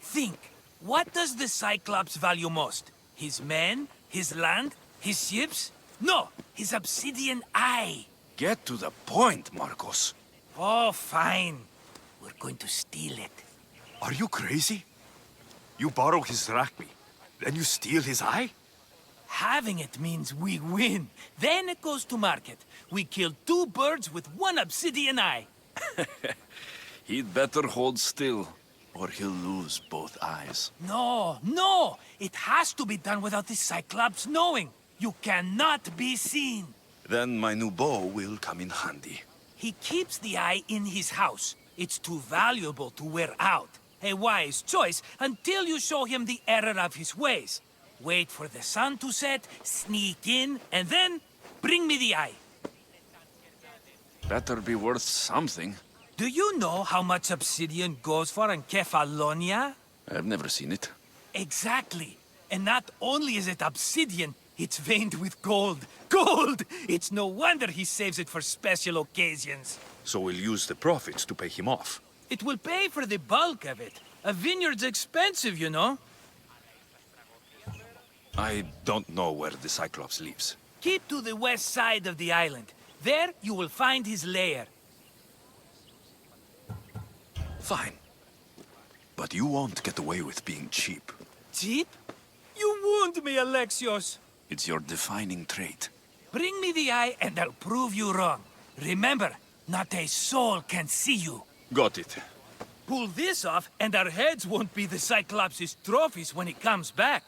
Think. What does the Cyclops value most? His men? His land? His ships? No, his obsidian eye. Get to the point, Marcos. Oh, fine. We're going to steal it. Are you crazy? You borrow his drachmi, then you steal his eye? Having it means we win. Then it goes to market. We kill 2 birds with 1 obsidian eye. He'd better hold still, or he'll lose both eyes. No, no! It has to be done without the Cyclops knowing. You cannot be seen. Then my new bow will come in handy. He keeps the eye in his house. It's too valuable to wear out. A wise choice until you show him the error of his ways. Wait for the sun to set, sneak in, and then bring me the eye. Better be worth something. Do you know how much obsidian goes for in Kefalonia? I've never seen it. Exactly. And not only is it obsidian, it's veined with gold. Gold! It's no wonder he saves it for special occasions. So we'll use the profits to pay him off. It will pay for the bulk of it. A vineyard's expensive, you know. I don't know where the Cyclops lives. Keep to the west side of the island. There you will find his lair. Fine. But you won't get away with being cheap. Cheap? You wound me, Alexios. It's your defining trait. Bring me the eye and I'll prove you wrong. Remember, not a soul can see you. Got it. Pull this off and our heads won't be the Cyclops' trophies when he comes back.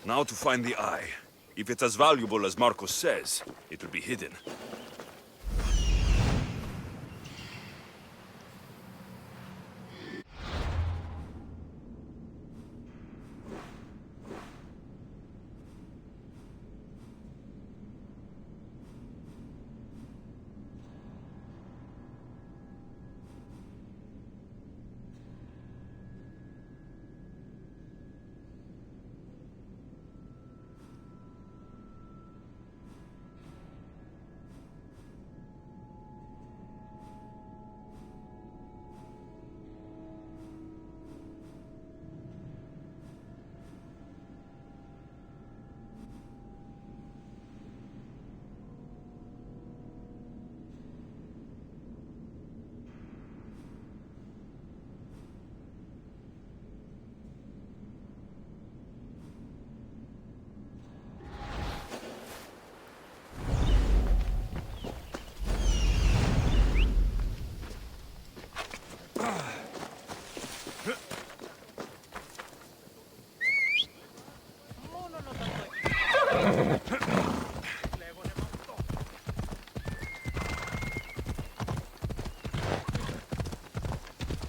Now to find the eye. If it's as valuable as Marcos says, it will be hidden.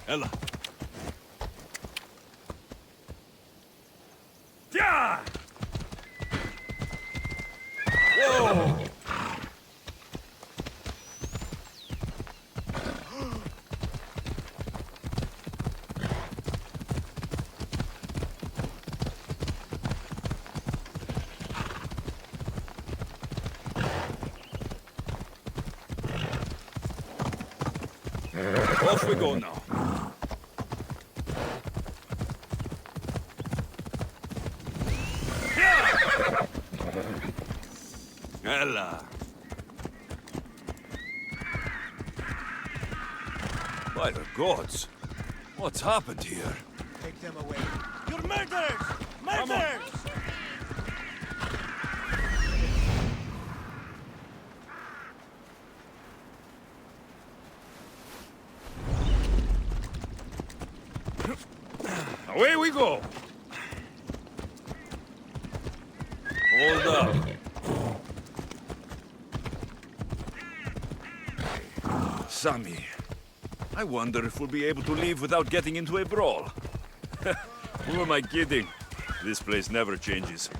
Ella. Yeah! Whoa! Off we go now. Ella. By the gods, what's happened here? Take them away. You're murderers! Murderers! Away we go! Hold up. Sammy, I wonder if we'll be able to leave without getting into a brawl. Who am I kidding? This place never changes.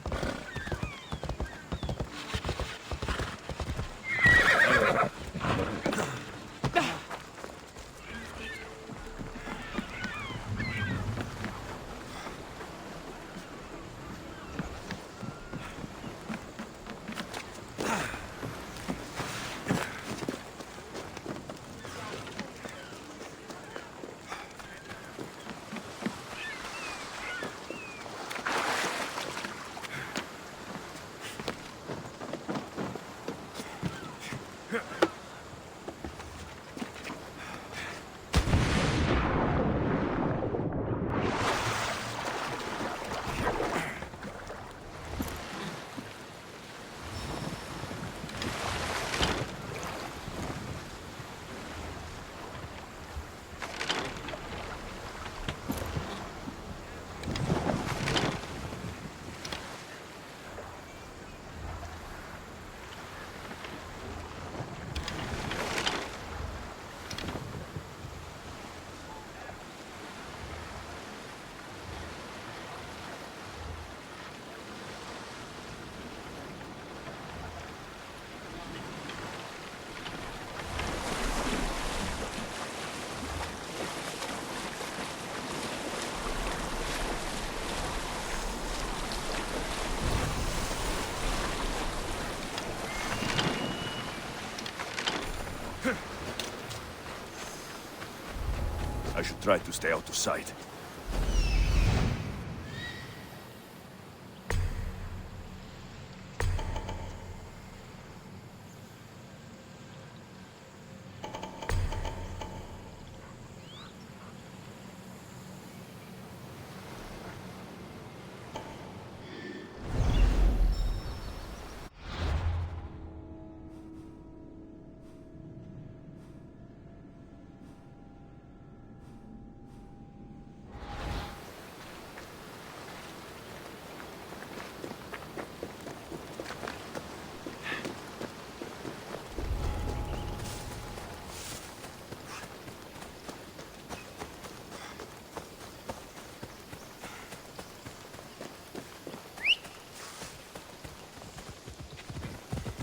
should try to stay out of sight.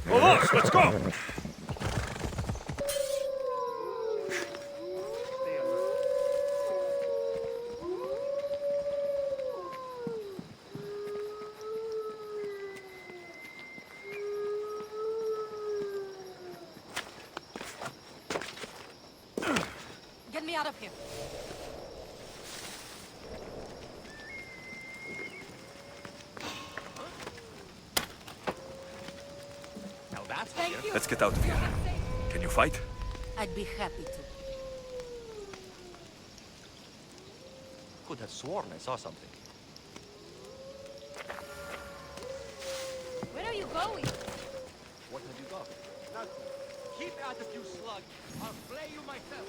Vamos, let's go! Get me out of here. Now that's Thank you. Let's get out of here. Can you fight? I'd be happy to. Could have sworn I saw something. Where are you going? What have you got? Nothing. Keep out of you slug. I'll flay you myself.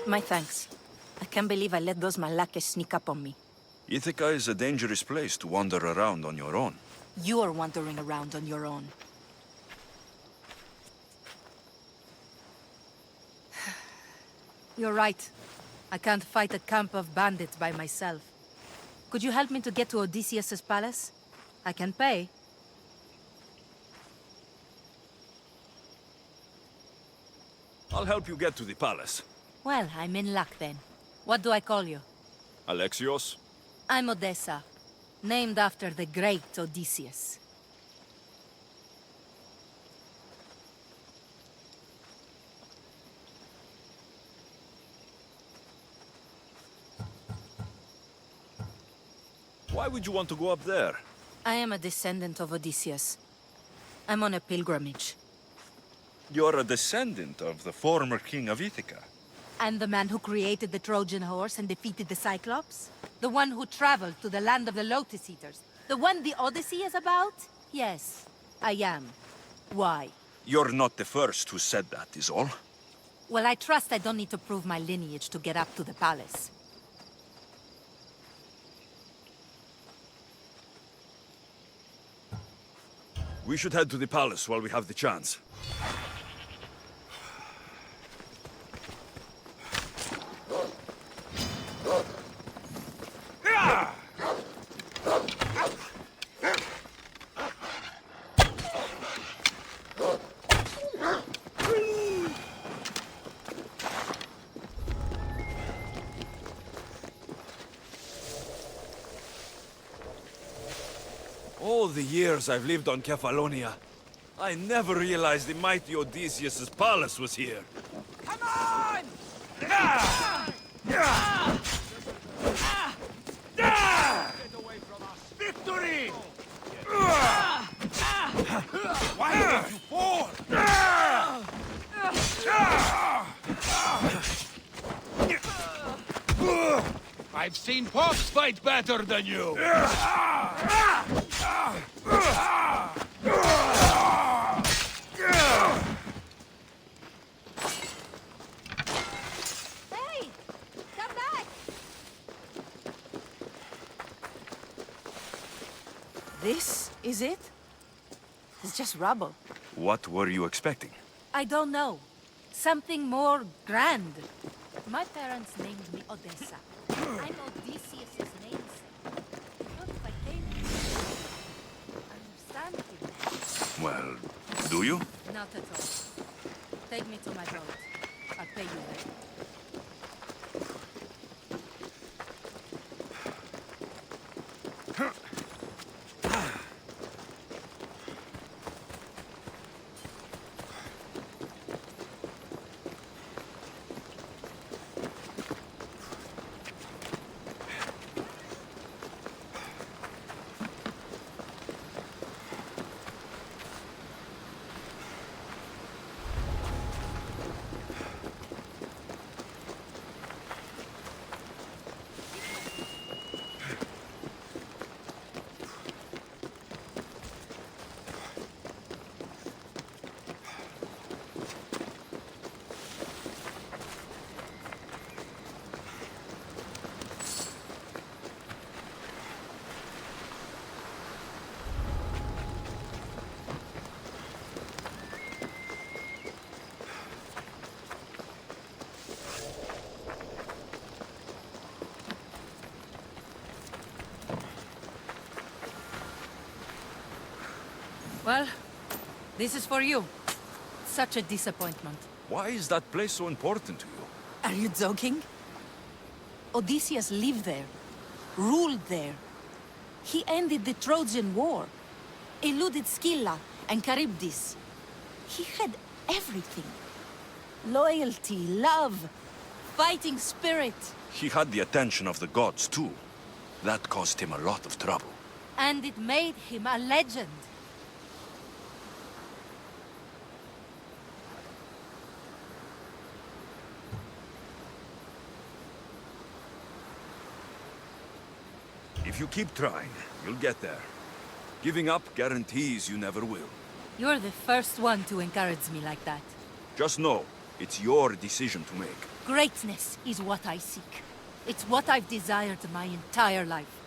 My thanks. I can't believe I let those Malakas sneak up on me. Ithaca is a dangerous place to wander around on your own. You are wandering around on your own. You're right. I can't fight a camp of bandits by myself. Could you help me to get to Odysseus's palace? I can pay. I'll help you get to the palace. Well, I'm in luck then. What do I call you? Alexios? I'm Odessa, named after the great Odysseus. Why would you want to go up there? I am a descendant of Odysseus. I'm on a pilgrimage. You're a descendant of the former king of Ithaca. And the man who created the Trojan horse and defeated the Cyclops? The one who traveled to the land of the Lotus Eaters? The one the Odyssey is about? Yes, I am. Why? You're not the first who said that, is all. Well, I trust I don't need to prove my lineage to get up to the palace. We should head to the palace while we have the chance. All the years I've lived on Kefalonia, I never realized the mighty Odysseus' palace was here. Come on! Victory! Why did you fall? I've seen Pops fight better than you. Hey! Come back! This is it? It's just rubble. What were you expecting? I don't know. Something more grand. My parents named me Odessa. I'm Odysseus' namesake. Not if I came here. Understand him? Well, do you? Not at all. Take me to my boat. I'll pay you later. Well, this is for you. Such a disappointment. Why is that place so important to you? Are you joking? Odysseus lived there, ruled there. He ended the Trojan War, eluded Scylla and Charybdis. He had everything. Loyalty, love, fighting spirit. He had the attention of the gods, too. That caused him a lot of trouble. And it made him a legend. If you keep trying, you'll get there. Giving up guarantees you never will. You're the first one to encourage me like that. Just know, it's your decision to make. Greatness is what I seek. It's what I've desired my entire life.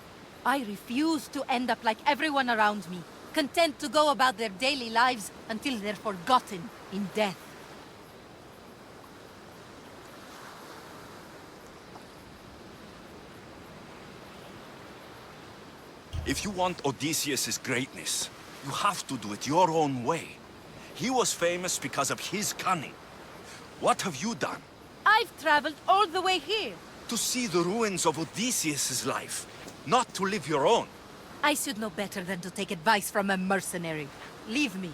I refuse to end up like everyone around me, content to go about their daily lives until they're forgotten in death. If you want Odysseus' greatness, you have to do it your own way. He was famous because of his cunning. What have you done? I've traveled all the way here. To see the ruins of Odysseus' life, not to live your own. I should know better than to take advice from a mercenary. Leave me.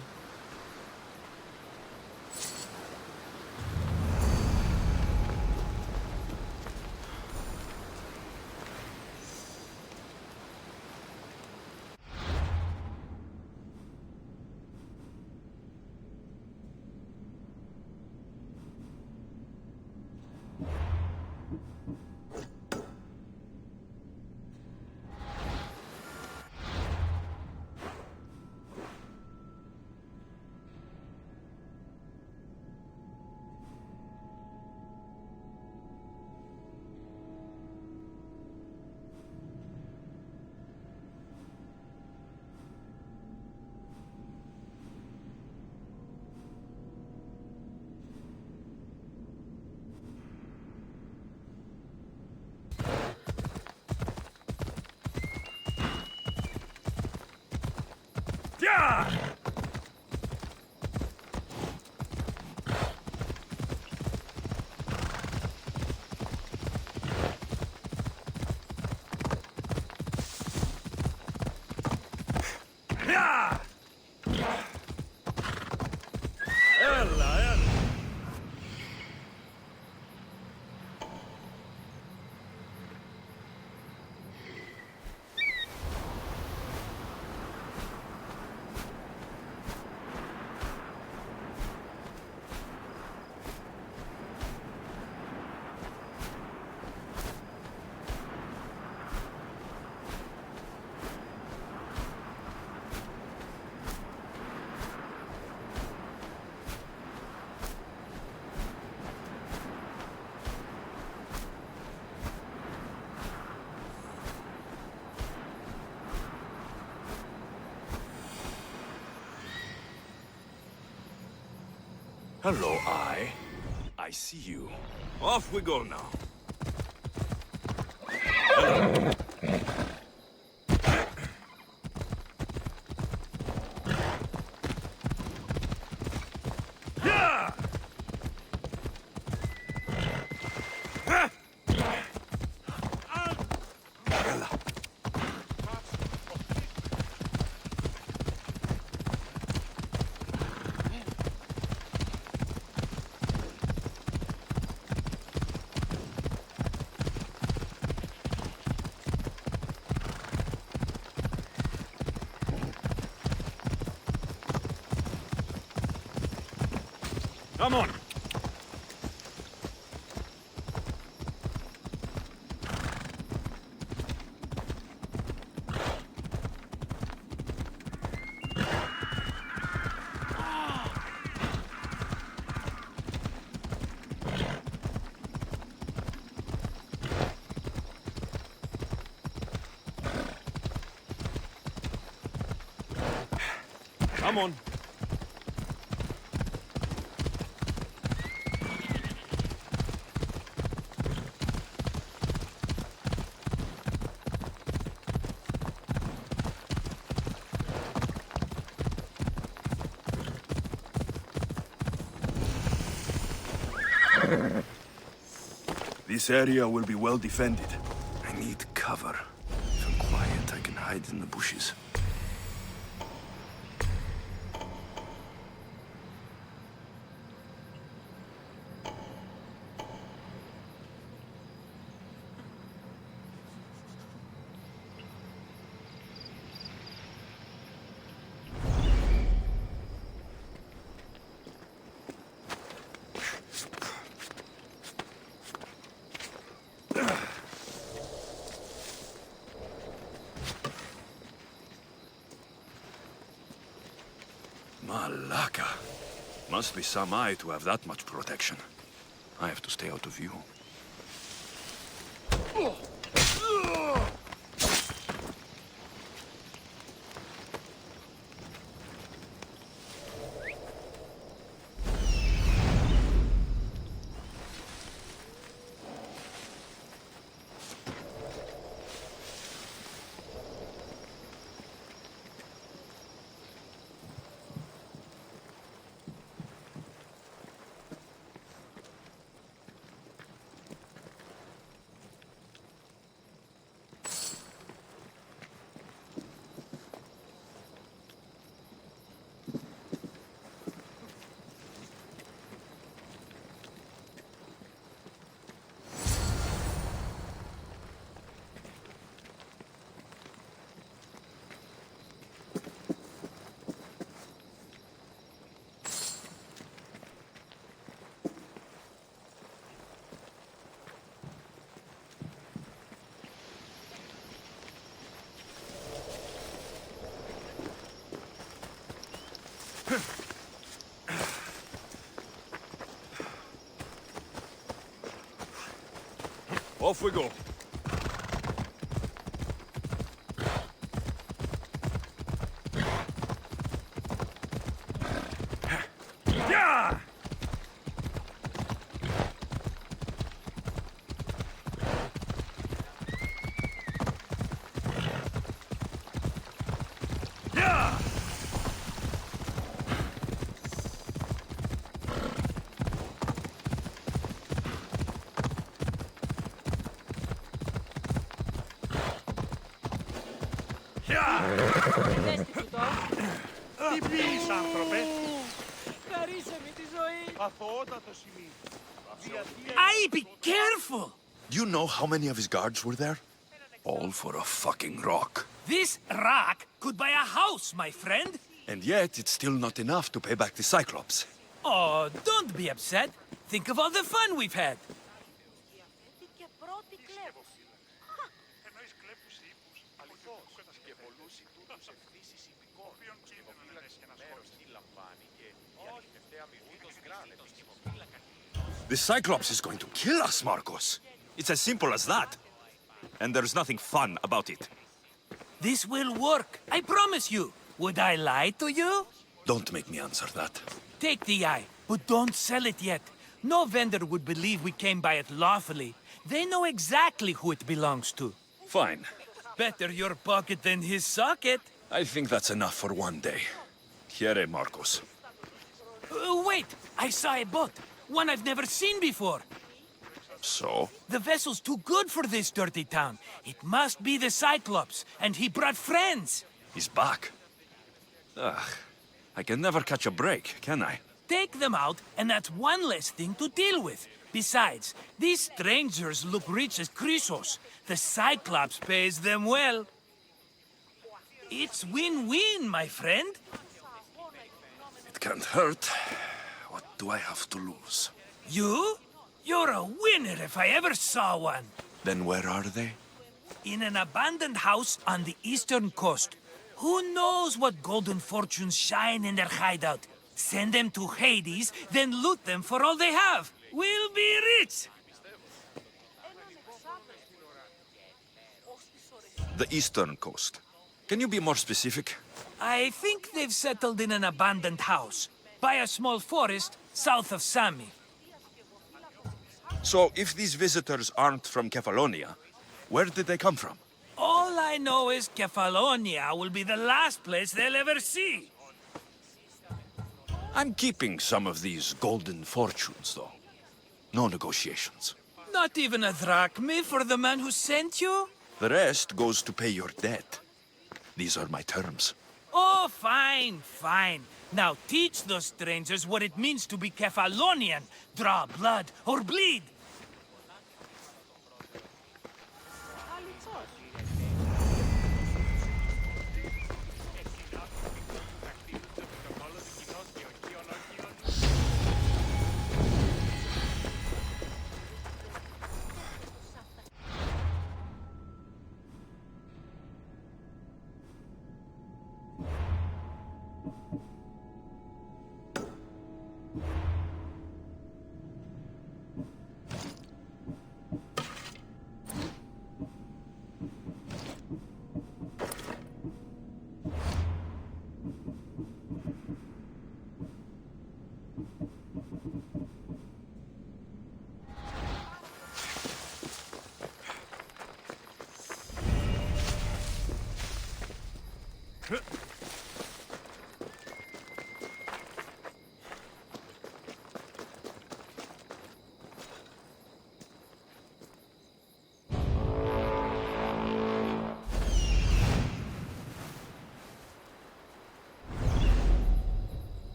Yeah! Yeah! Ella. Hello, I see you. Off we go now. Hello. Yeah! Come on. Come on. This area will be well defended. I need cover. If I'm quiet, I can hide in the bushes. Malaka. Must be some eye to have that much protection. I have to stay out of view. Off we go. Yeah! Yeah! Τι πεις, άνθρωπε? Χαρίσε με τη ζωή. Αθωότατο σημείο. Aye, be careful! Do you know how many of his guards were there? All for a fucking rock. This rock could buy a house, my friend. And yet, it's still not enough to pay back the Cyclops. Oh, don't be upset. Think of all the fun we've had. The Cyclops is going to kill us, Marcos. It's as simple as that. And there's nothing fun about it. This will work, I promise you. Would I lie to you? Don't make me answer that. Take the eye, but don't sell it yet. No vendor would believe we came by it lawfully. They know exactly who it belongs to. Fine. Better your pocket than his socket. I think that's enough for one day. Here, Marcos. Wait, I saw a boat. One I've never seen before. So? The vessel's too good for this dirty town. It must be the Cyclops, and he brought friends. He's back. Ugh. I can never catch a break, can I? Take them out, and that's one less thing to deal with. Besides, these strangers look rich as Chrysos. The Cyclops pays them well. It's win-win, my friend. It can't hurt. What do I have to lose? You? You're a winner if I ever saw one. Then where are they? In an abandoned house on the eastern coast. Who knows what golden fortunes shine in their hideout? Send them to Hades, then loot them for all they have. We'll be rich! The eastern coast. Can you be more specific? I think they've settled in an abandoned house, by a small forest south of Sami. So, if these visitors aren't from Kefalonia, where did they come from? All I know is Kefalonia will be the last place they'll ever see. I'm keeping some of these golden fortunes, though. No negotiations. Not even a drachma for the man who sent you? The rest goes to pay your debt. These are my terms. Oh, fine, fine. Now teach those strangers what it means to be Kefalonian. Draw blood or bleed.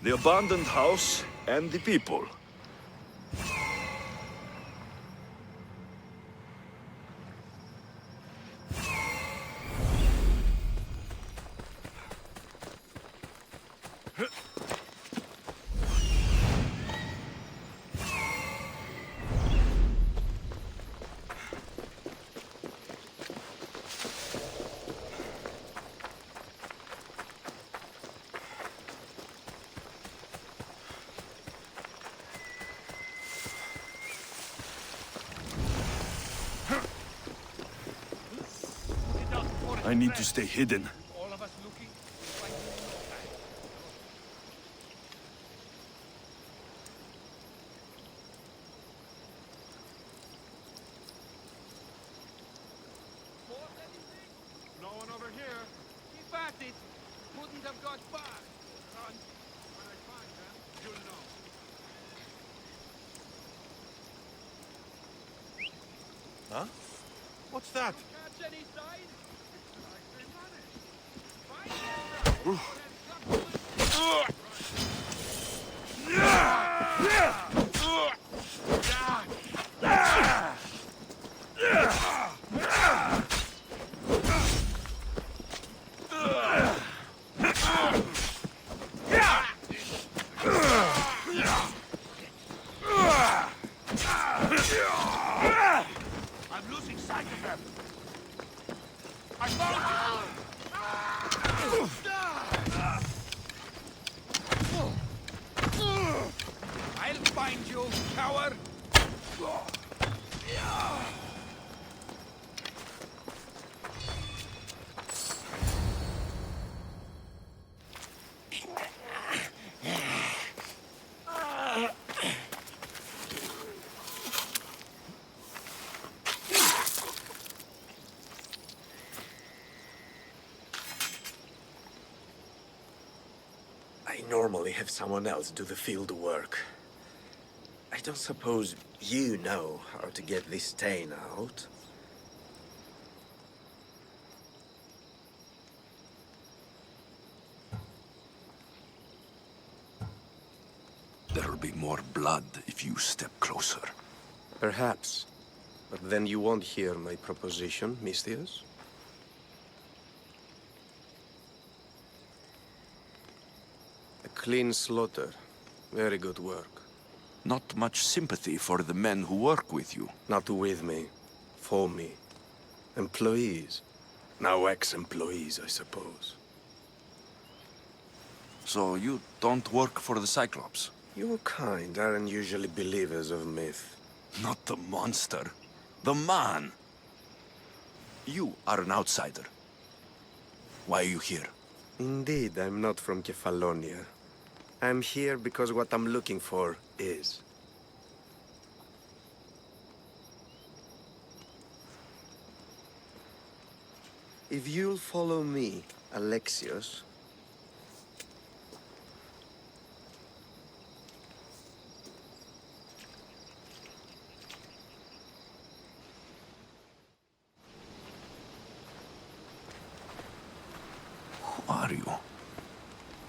The abandoned house and the people. I need to stay hidden. No one over here. Keep at it. Couldn't have got far. Run. When I find them, you'll know. Huh? What's that? Catch any sign? I'm losing sight of them. I found I'll find you, coward! I normally have someone else do the field work. I don't suppose you know how to get this stain out. There'll be more blood if you step closer. Perhaps. But then you won't hear my proposition, Mistius. A clean slaughter Very good work. Not much sympathy for the men who work with you. Not with me. For me. Employees. Now ex-employees, I suppose. So you don't work for the Cyclops? Your kind aren't usually believers of myth. Not the monster. The man. You are an outsider. Why are you here? Indeed, I'm not from Kefalonia. I'm here because what I'm looking for is. If you'll follow me, Alexios... Who are you?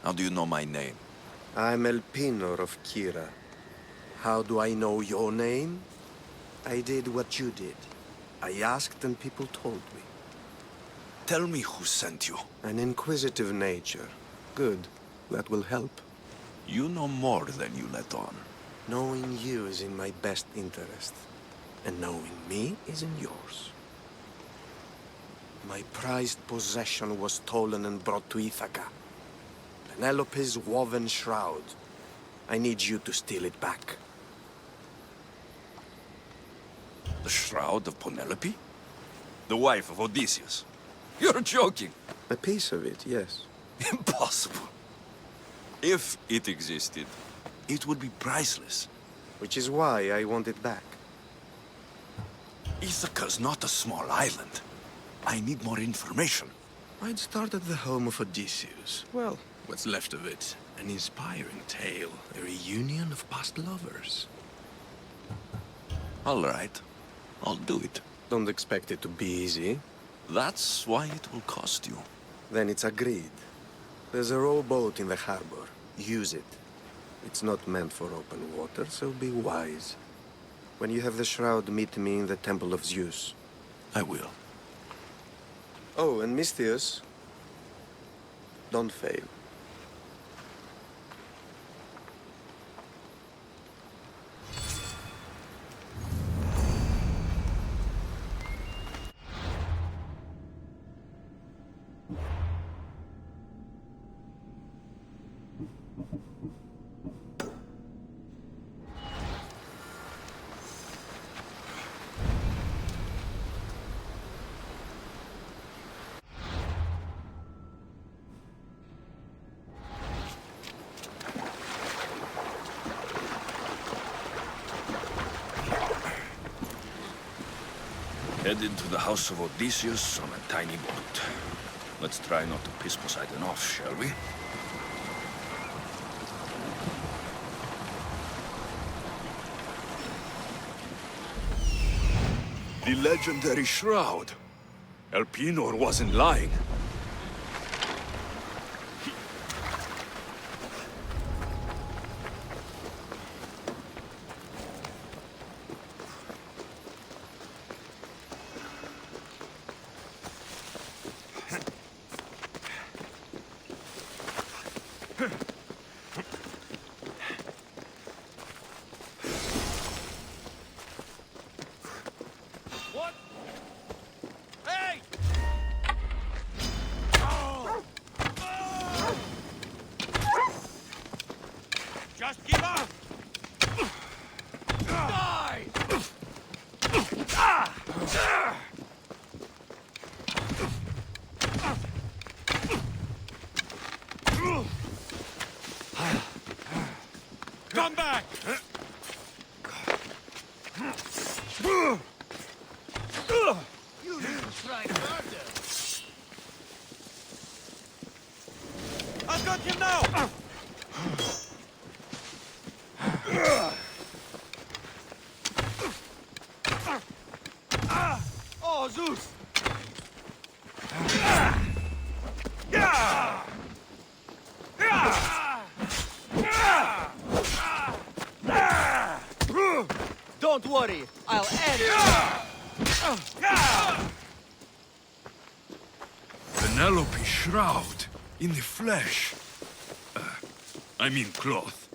How do you know my name? I'm Elpinor of Kira. How do I know your name? I did what you did. I asked and people told me. Tell me who sent you. An inquisitive nature. Good. That will help. You know more than you let on. Knowing you is in my best interest. And knowing me is in yours. My prized possession was stolen and brought to Ithaca. Penelope's woven shroud. I need you to steal it back. The shroud of Penelope? The wife of Odysseus? You're joking! A piece of it, yes. Impossible. If it existed, it would be priceless. Which is why I want it back. Ithaca's not a small island. I need more information. I'd start at the home of Odysseus. Well, what's left of it. An inspiring tale. A reunion of past lovers. All right. I'll do it. Don't expect it to be easy. That's why it will cost you. Then it's agreed. There's a rowboat in the harbor. Use it. It's not meant for open water, so be wise. When you have the shroud, meet me in the Temple of Zeus. I will. Oh, and Misthios, don't fail. Headed to the house of Odysseus on a tiny boat. Let's try not to piss Poseidon off, shall we? The legendary shroud. Elpinor wasn't lying. What? Hey! Just give up! Die! Come back! You need to try harder. I've got him now! Oh, Zeus! Don't worry, I'll end Penelope shroud in the flesh. I mean cloth.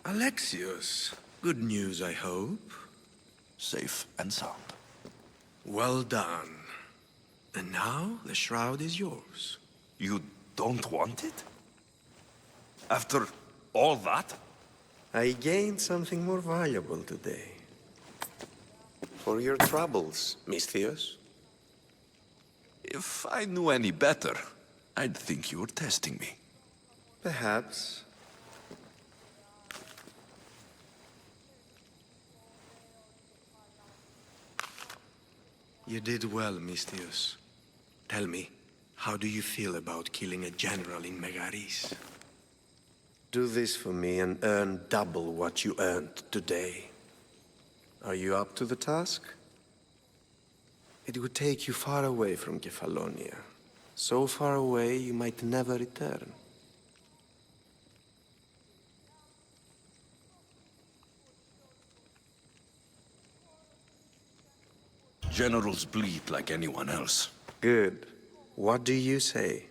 Alexios, good news, I hope. Safe and sound. Well done. And now the shroud is yours. You don't want it? After all that? I gained something more valuable today. For your troubles, Misthios. If I knew any better, I'd think you were testing me. Perhaps. You did well, Misthios. Tell me, how do you feel about killing a general in Megaris? Do this for me and earn double what you earned today. Are you up to the task? It would take you far away from Kefalonia. So far away you might never return. Generals bleed like anyone else. Good. What do you say?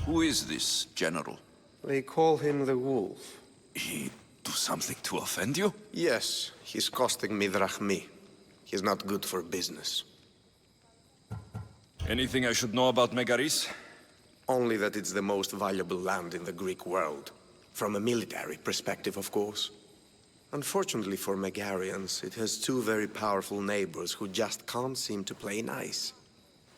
Who is this general? They call him the Wolf. He do something to offend you? Yes, he's costing me drachmi. He's not good for business. Anything I should know about Megaris? Only that it's the most valuable land in the Greek world. From a military perspective, of course. Unfortunately for Megarians, it has two very powerful neighbors who just can't seem to play nice.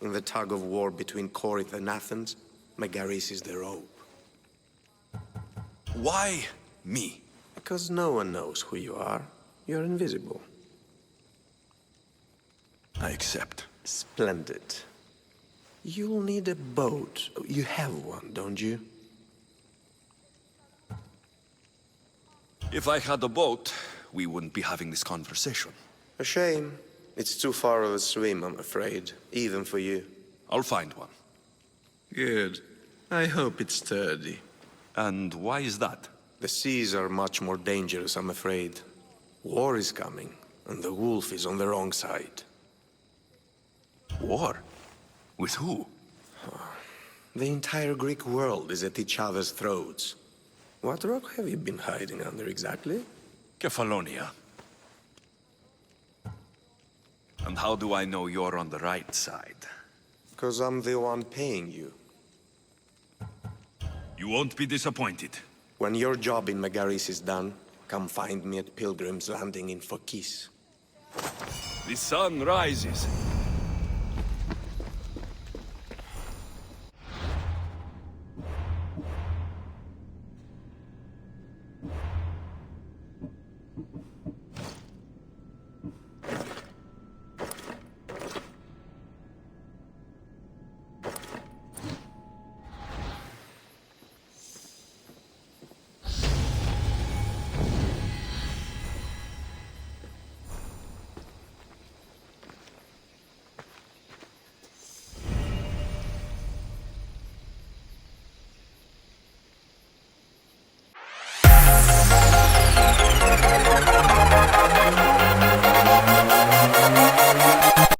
In the tug-of-war between Corinth and Athens, Megaris is the rope. Why me? Because no one knows who you are. You're invisible. I accept. Splendid. You'll need a boat. You have one, don't you? If I had a boat, we wouldn't be having this conversation. A shame. It's too far of a swim, I'm afraid. Even for you. I'll find one. Good. I hope it's sturdy. And why is that? The seas are much more dangerous, I'm afraid. War is coming, and the wolf is on the wrong side. War? With who? The entire Greek world is at each other's throats. What rock have you been hiding under exactly? Kefalonia. And how do I know you're on the right side? Because I'm the one paying you. You won't be disappointed. When your job in Megaris is done, come find me at Pilgrim's Landing in Phokis. The sun rises.